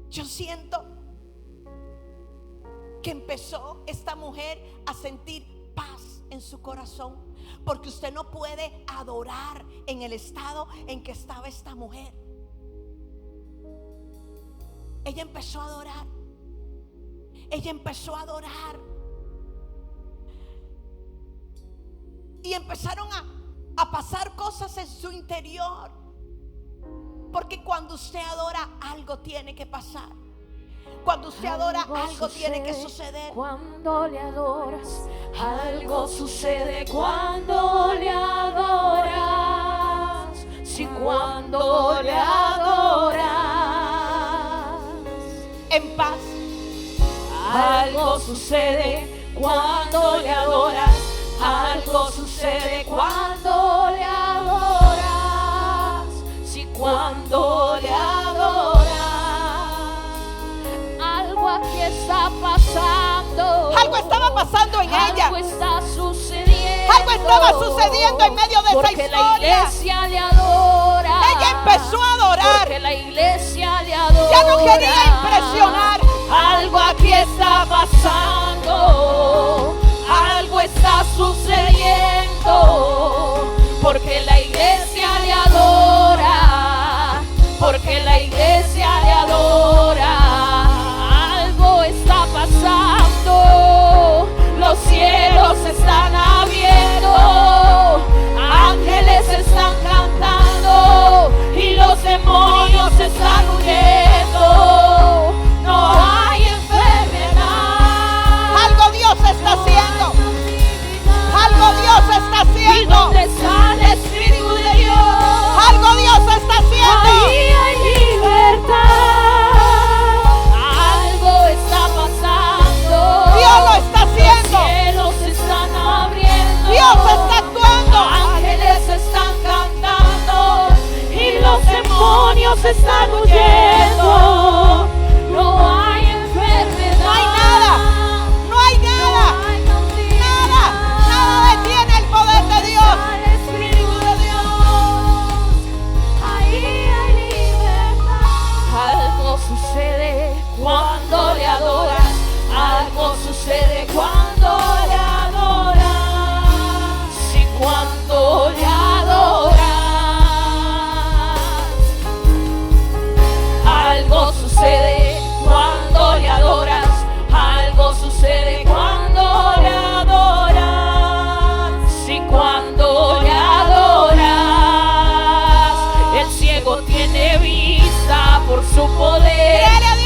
Yo siento que empezó esta mujer a sentir paz en su corazón, porque usted no puede adorar en el estado en que estaba esta mujer. Ella empezó a adorar. Ella empezó a adorar. Y empezaron a pasar cosas en su interior. Porque cuando usted adora, algo tiene que pasar. Cuando usted adora, algo tiene que suceder. Cuando le adoras, algo sucede cuando le adoras. Si cuando le adoras en paz, algo sucede cuando le adoras. Algo sucede cuando le adoras. Si cuando le adoras, algo aquí está pasando. Algo estaba pasando en ella. Algo está sucediendo. Algo estaba sucediendo en medio de esa historia. La iglesia le adora. Ella empezó a adorar. Porque la iglesia le adora. Ya no quería impresionar. Algo aquí está pasando. Algo está sucediendo, porque la iglesia le adora, porque la iglesia le adora. Algo está pasando, los cielos se están abriendo, ángeles están cantando y los demonios están huyendo. No hay enfermedad. Algo Dios está haciendo. Algo Dios está haciendo. ¿Y dónde está el Espíritu de Dios? Algo Dios está haciendo. Ahí hay libertad. Algo está pasando. Dios lo está haciendo. Los cielos se están abriendo. Dios está actuando. Ángeles están cantando y los demonios están huyendo. No hay enfermedad. No hay nada. No hay nada. Nada detiene el poder de Dios. El Espíritu de Dios. Ahí hay libertad. Algo sucede cuando le adoras. Algo sucede cuando le adoras. Si cuando le adoras, algo sucede cuando le adoras. Algo sucede cuando le adoras. Si cuando le adoras, el ciego tiene vista por su poder.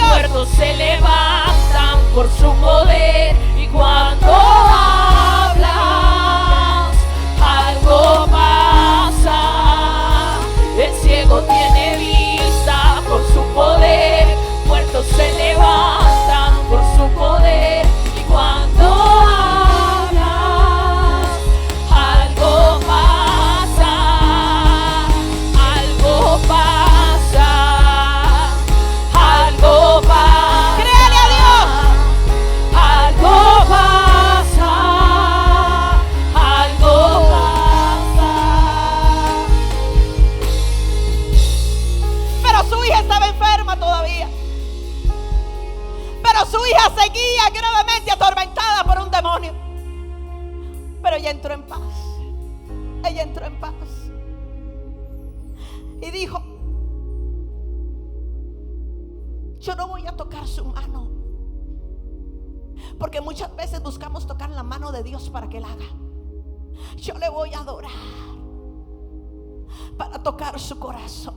Muertos se levantan por su poder. Y cuando hablas, ella entró en paz y dijo: yo no voy a tocar su mano, porque muchas veces buscamos tocar la mano de Dios para que Él haga. Yo le voy a adorar para tocar su corazón.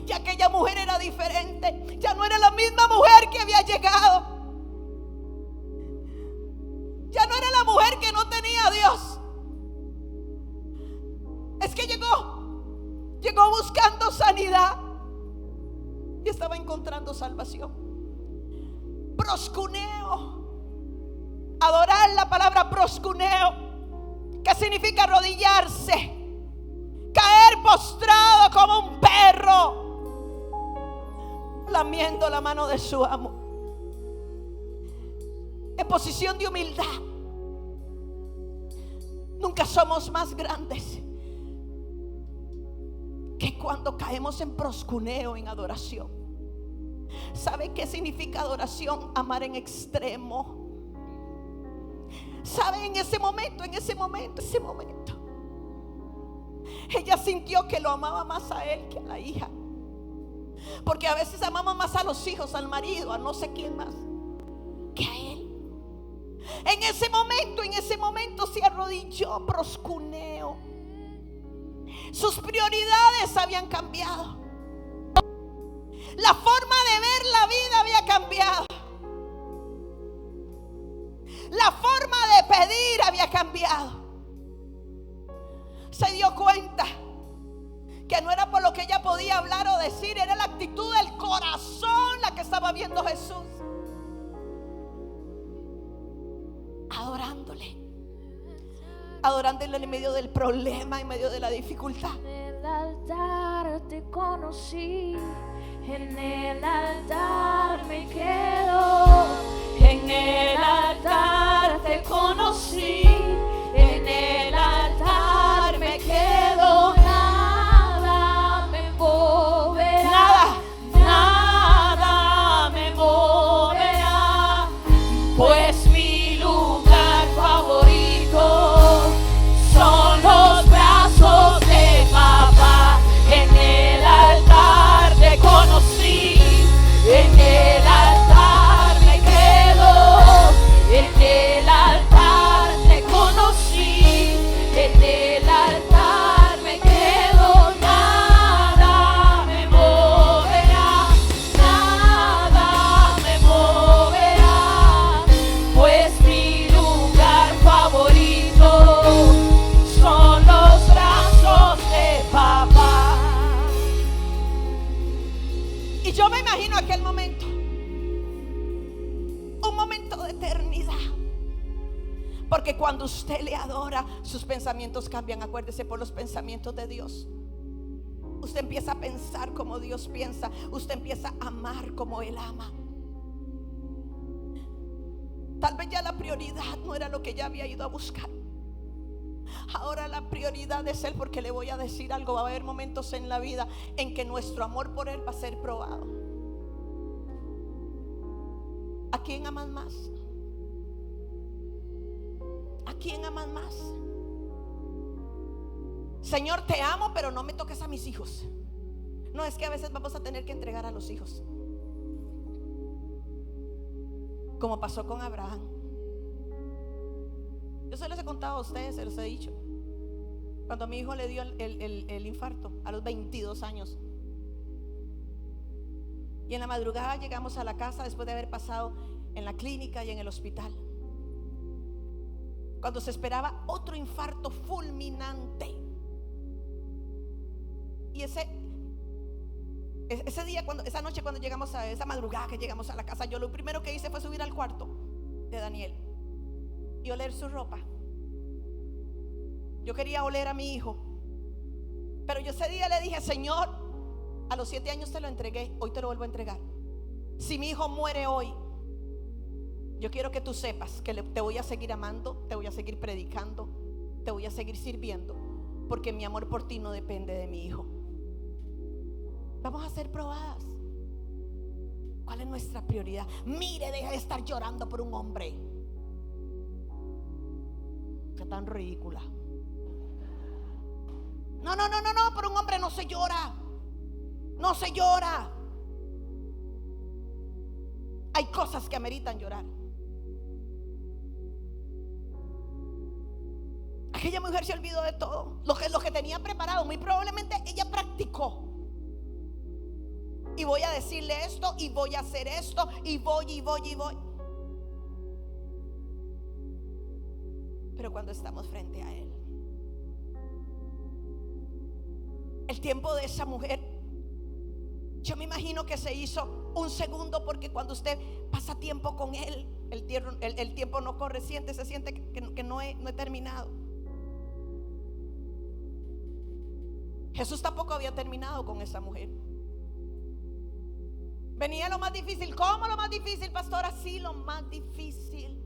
Ya aquella mujer era diferente, ya no era la misma mujer que había llegado, ya no era la mujer que no tenía a Dios. Es que llegó buscando sanidad y estaba encontrando salvación. Proscuneo, adorar, la palabra proscuneo, que significa arrodillarse, caer postrado como un perro, lamiendo la mano de su amo, en posición de humildad. Nunca somos más grandes que cuando caemos en proscuneo, en adoración. ¿Sabe qué significa adoración? Amar en extremo. ¿Sabe? En ese momento, ella sintió que lo amaba más a él que a la hija. Porque a veces amamos más a los hijos, al marido, a no sé quién más, que a él. En ese momento se arrodilló, proscuneo. Sus prioridades habían cambiado. La forma de ver la vida había cambiado. La forma de pedir había cambiado. Se dio cuenta que no era por lo que ella podía hablar o decir, era la actitud del corazón la que estaba viendo Jesús. Adorándole en medio del problema, en medio de la dificultad. En el altar te conocí, en el altar me quedo, en el altar te conocí, en el altar me quedo. Nada me moverá, nada me moverá, pues mi lugar favorito son los brazos de papá. En el altar te conocí, en el altar me quedo, en el altar te conocí, en el altar me quedo. Nada me moverá, nada me moverá, pues mi lugar favorito son los brazos de papá. Y yo me imagino aquel momento, un momento de eternidad. Porque cuando usted le adora, sus pensamientos cambian. Acuérdese, por los pensamientos de Dios. Usted empieza a pensar como Dios piensa. Usted empieza a amar como Él ama. Tal vez ya la prioridad no era lo que ella había ido a buscar. Ahora la prioridad es Él, porque le voy a decir algo. Va a haber momentos en la vida en que nuestro amor por Él va a ser probado. ¿A quién amas más? ¿A quién amas más? Señor, te amo, pero no me toques a mis hijos. No, es que a veces vamos a tener que entregar a los hijos, como pasó con Abraham. Yo se los he contado a ustedes, se los he dicho. Cuando a mi hijo le dio el infarto a los 22 años, y en la madrugada llegamos a la casa después de haber pasado en la clínica y en el hospital, cuando se esperaba otro infarto fulminante. Y ese día, esa noche cuando llegamos a esa madrugada que llegamos a la casa, yo lo primero que hice fue subir al cuarto de Daniel y oler su ropa. Yo quería oler a mi hijo, pero yo ese día le dije: Señor, a los 7 años te lo entregué, hoy te lo vuelvo a entregar. Si mi hijo muere hoy, yo quiero que tú sepas que te voy a seguir amando, te voy a seguir predicando, te voy a seguir sirviendo, porque mi amor por ti no depende de mi hijo. Vamos a ser probadas. ¿Cuál es nuestra prioridad? Mire, deja de estar llorando por un hombre. Qué tan ridícula. No, por un hombre no se llora. No se llora. Hay cosas que ameritan llorar. Aquella mujer se olvidó de todo. Lo que tenía preparado, muy probablemente ella practicó. Y voy a decirle esto, y voy a hacer esto, y voy. Pero cuando estamos frente a Él, el tiempo de esa mujer, yo me imagino que se hizo un segundo, porque cuando usted pasa tiempo con Él, el tiempo no corre, se siente que no he terminado. Jesús tampoco había terminado con esa mujer. Venía lo más difícil. ¿Cómo lo más difícil, pastora? Sí, lo más difícil.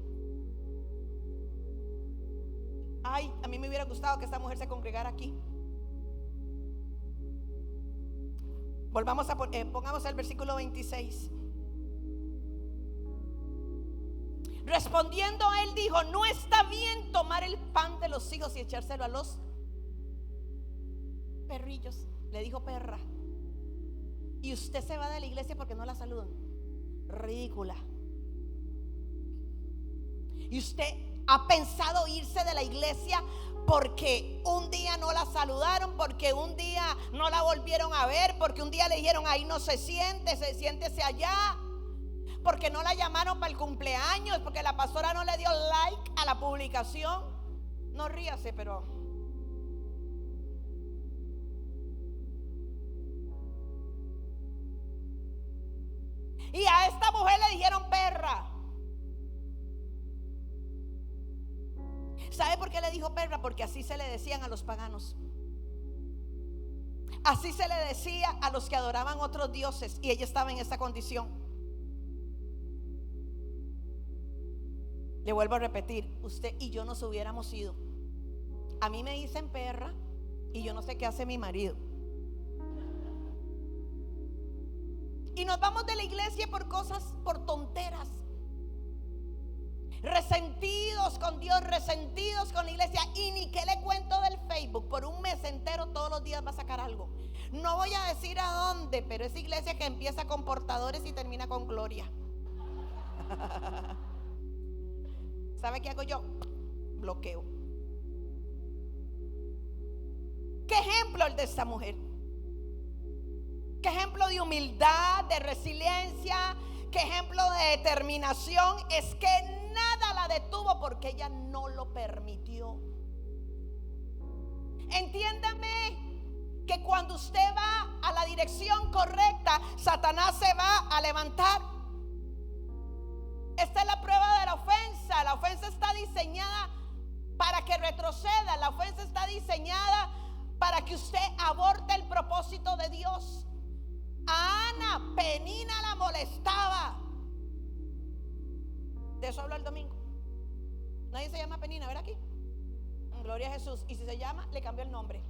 Ay, a mí me hubiera gustado que esta mujer se congregara aquí. Pongamos el versículo 26. Respondiendo él dijo: no está bien tomar el pan de los hijos y echárselo a los perrillos. Le dijo perra. Y usted se va de la iglesia porque no la saludan. Ridícula. Y usted ha pensado irse de la iglesia porque un día no la saludaron, porque un día no la volvieron a ver, porque un día le dijeron: ahí no se siente, siéntese allá, porque no la llamaron para el cumpleaños, porque la pastora no le dio like a la publicación. No ríase, pero y a esta mujer le dijeron perra. ¿Sabe por qué le dijo perra? Porque así se le decían a los paganos. Así se le decía a los que adoraban otros dioses. Y ella estaba en esa condición. Le vuelvo a repetir: usted y yo nos hubiéramos ido. A mí me dicen perra y yo no sé qué hace mi marido. Y nos vamos de la iglesia por cosas, por tonteras. Resentidos con Dios, resentidos con la iglesia. Y ni que le cuento del Facebook. Por un mes entero todos los días va a sacar algo. No voy a decir a dónde, pero es iglesia que empieza con portadores y termina con gloria. ¿Sabe qué hago yo? Bloqueo. ¿Qué ejemplo el de esta mujer? ¿Qué ejemplo de humildad, de resiliencia? ¿Qué ejemplo de determinación? Es que nada la detuvo porque ella no lo permitió. Entiéndame que cuando usted va a la dirección correcta, Satanás se va a levantar. Esta es la prueba de la ofensa. La ofensa está diseñada para que retroceda. La ofensa está diseñada para que usted aborte el propósito de Dios. A Ana, Penina la molestaba. De eso habló el domingo. Nadie se llama Penina, ¿ver aquí? Gloria a Jesús. Y si se llama, le cambió el nombre.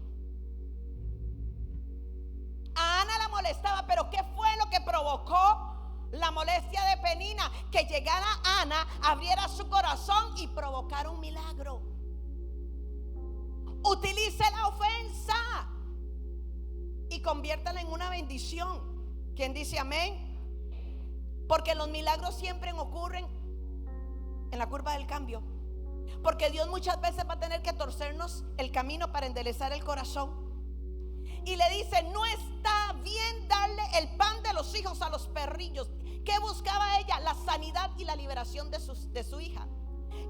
A Ana la molestaba, pero ¿qué fue lo que provocó la molestia de Penina? Que llegara Ana, abriera su corazón y provocara un milagro. Utilice la ofensa y conviértala en una bendición. ¿Quién dice amén? Porque los milagros siempre ocurren en la curva del cambio. Porque Dios muchas veces va a tener que torcernos el camino para enderezar el corazón. Y le dice: no está bien darle el pan de los hijos a los perrillos. ¿Qué buscaba ella? La sanidad y la liberación de su hija.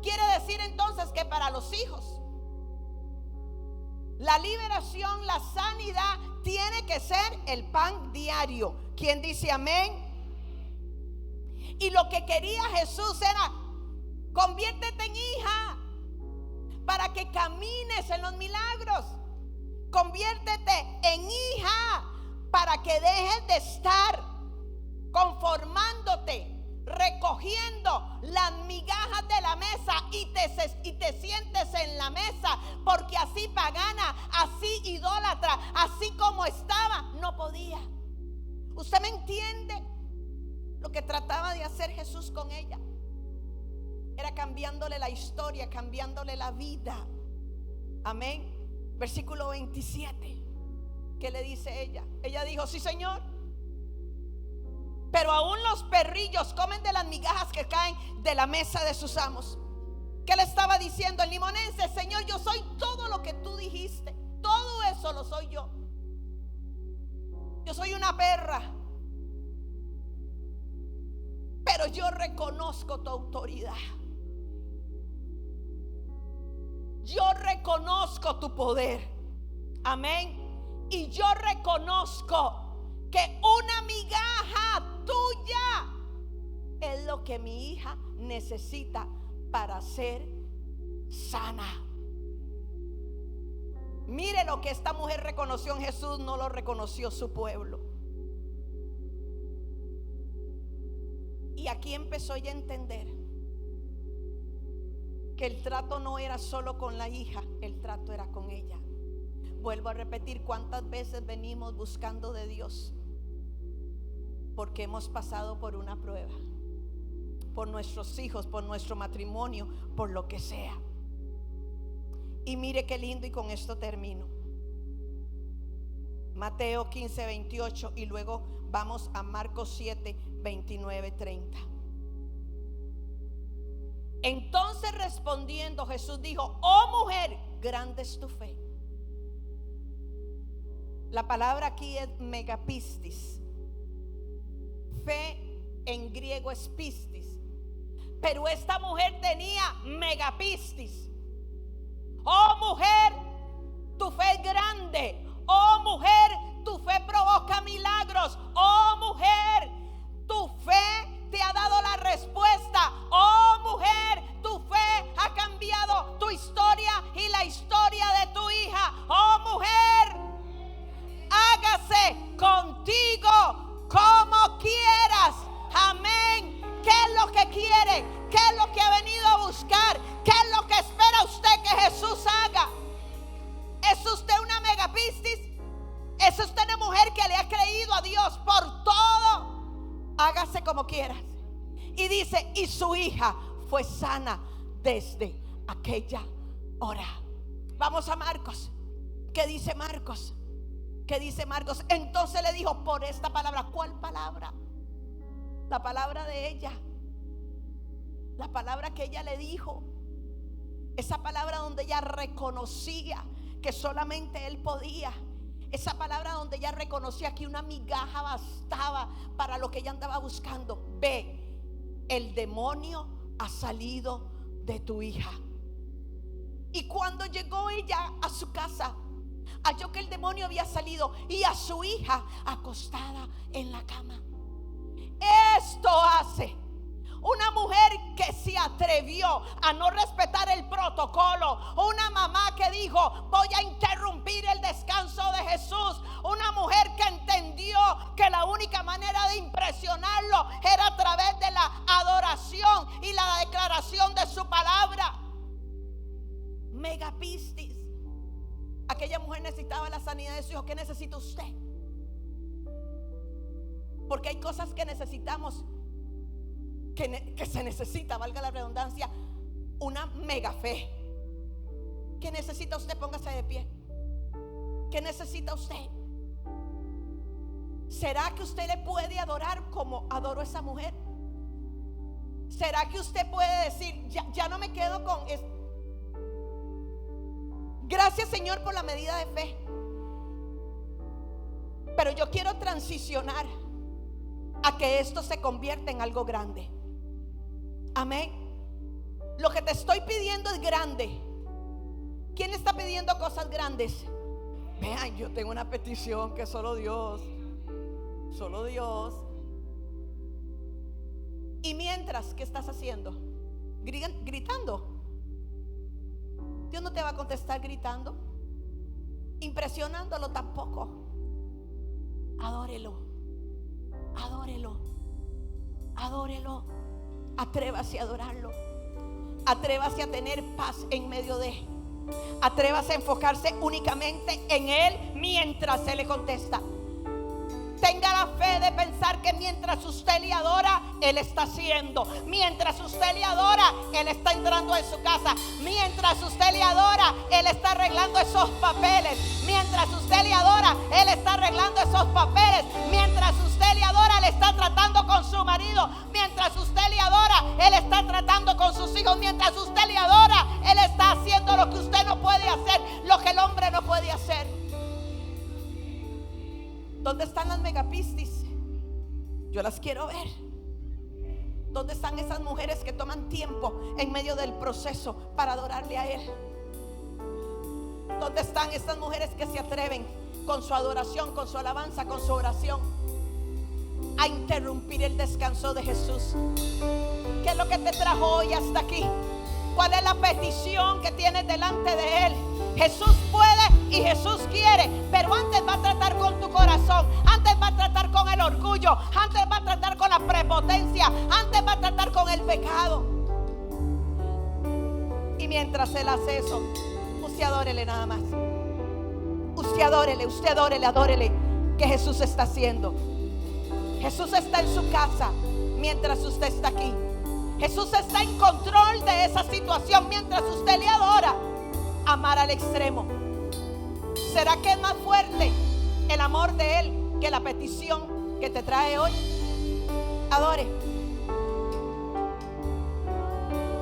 Quiere decir entonces que para los hijos, la liberación, la sanidad tiene que ser el pan diario. ¿Quién dice amén? Y lo que quería Jesús era: conviértete en hija para que camines en los milagros. Conviértete en hija para que dejes de estar conformándote, recogiendo las migajas de la mesa y te sientes en la mesa, porque así pagana, así idólatra, así como estaba, no podía. ¿Usted me entiende? Lo que trataba de hacer Jesús con ella era cambiándole la historia, cambiándole la vida. Amén. Versículo 27. ¿Qué le dice ella? Ella dijo: sí, Señor, pero aún los perrillos comen de las migajas que caen de la mesa de sus amos. ¿Qué le estaba diciendo el limonense? Señor, yo soy todo lo que tú dijiste. Todo eso lo soy yo. Yo soy una perra, pero yo reconozco tu autoridad. Yo reconozco tu poder. Amén. Y yo reconozco que una migaja tuya es lo que mi hija necesita para ser sana. Mire lo que esta mujer reconoció en Jesús, no lo reconoció su pueblo. Y aquí empezó ella a entender que el trato no era solo con la hija, el trato era con ella. Vuelvo a repetir, ¿cuántas veces venimos buscando de Dios? Porque hemos pasado por una prueba, por nuestros hijos, por nuestro matrimonio, por lo que sea. Y mire qué lindo, y con esto termino. Mateo 15, 28, y luego vamos a Marcos 7, 29, 30. Entonces respondiendo Jesús dijo: oh mujer, grande es tu fe. La palabra aquí es megapistis. Fe en griego es pistis, pero esta mujer tenía megapistis. Oh mujer, tu fe es grande. Oh mujer, tu fe provoca milagros. Oh mujer, tu fe te ha dado la respuesta. Oh mujer, tu fe ha cambiado tu historia y la historia de tu hija. Oh mujer, hágase contigo como quieras. Amén. ¿Qué es lo que quiere? ¿Qué es lo que ha venido a buscar? ¿Qué es lo que espera usted que Jesús haga? ¿Es usted una megapistis? ¿Es usted una mujer que le ha creído a Dios por todo? Hágase como quieras. Y dice: y su hija fue sana desde aquella hora. Vamos a Marcos. ¿Qué dice Marcos? ¿Qué dice Marcos? Entonces le dijo: por esta palabra. ¿Cuál palabra? La palabra de ella. La palabra que ella le dijo. Esa palabra donde ella reconocía que solamente él podía. Esa palabra donde ella reconocía que una migaja bastaba para lo que ella andaba buscando. Ve, el demonio ha salido de tu hija. Y cuando llegó ella a su casa, halló que el demonio había salido y a su hija acostada en la cama. Esto hace una mujer que se atrevió a no respetar el protocolo. Una mamá que dijo: voy a interrumpir el descanso de Jesús. Una mujer que entendió que la única manera de impresionarlo era a través de la adoración y la declaración de su palabra. Megapistis. Aquella mujer necesitaba la sanidad de su hijo. ¿Qué necesita usted? Porque hay cosas que necesitamos, que se necesita, valga la redundancia, una mega fe. ¿Qué necesita usted? Póngase de pie. ¿Qué necesita usted? ¿Será que usted le puede adorar como adoró esa mujer? ¿Será que usted puede decir: ya no me quedo con esto? Gracias, Señor, por la medida de fe, pero yo quiero transicionar a que esto se convierta en algo grande. Amén. Lo que te estoy pidiendo es grande. ¿Quién está pidiendo cosas grandes? Vean, yo tengo una petición que solo Dios. Y mientras, ¿qué estás haciendo? Gritando. Dios no te va a contestar gritando, impresionándolo tampoco. Adórelo. Atrévase a adorarlo. Atrévase a tener paz en medio de. Atrévase a enfocarse únicamente en Él mientras Él le contesta. Tenga la fe de pensar que mientras usted le adora, Él está haciendo. Mientras usted le adora, Él está entrando en su casa. Mientras usted le adora, Él está arreglando esos papeles. Mientras usted le adora, Él está arreglando esos papeles. Mientras usted le adora, Él está tratando con su marido. Mientras usted le adora, Él está tratando con sus hijos. Mientras usted le adora, Él está haciendo lo que usted no puede hacer, lo que el hombre no puede hacer. ¿Dónde están las megapistis? Yo las quiero ver. ¿Dónde están esas mujeres que toman tiempo en medio del proceso para adorarle a Él? ¿Dónde están esas mujeres que se atreven con su adoración, con su alabanza, con su oración a interrumpir el descanso de Jesús? ¿Qué es lo que te trajo hoy hasta aquí? ¿Cuál es la petición que tienes delante de Él? Jesús puede y Jesús quiere, pero antes va a tratar con tu corazón, antes va a tratar con el orgullo, antes va a tratar con la prepotencia, antes va a tratar con el pecado. Y mientras Él hace eso, usted adórele nada más. Usted adórele, adórele, que Jesús está haciendo. Jesús está en su casa mientras usted está aquí. Jesús está en control de esa situación mientras usted le adora. Amar al extremo. ¿Será que es más fuerte el amor de Él que la petición que te trae hoy? Adore.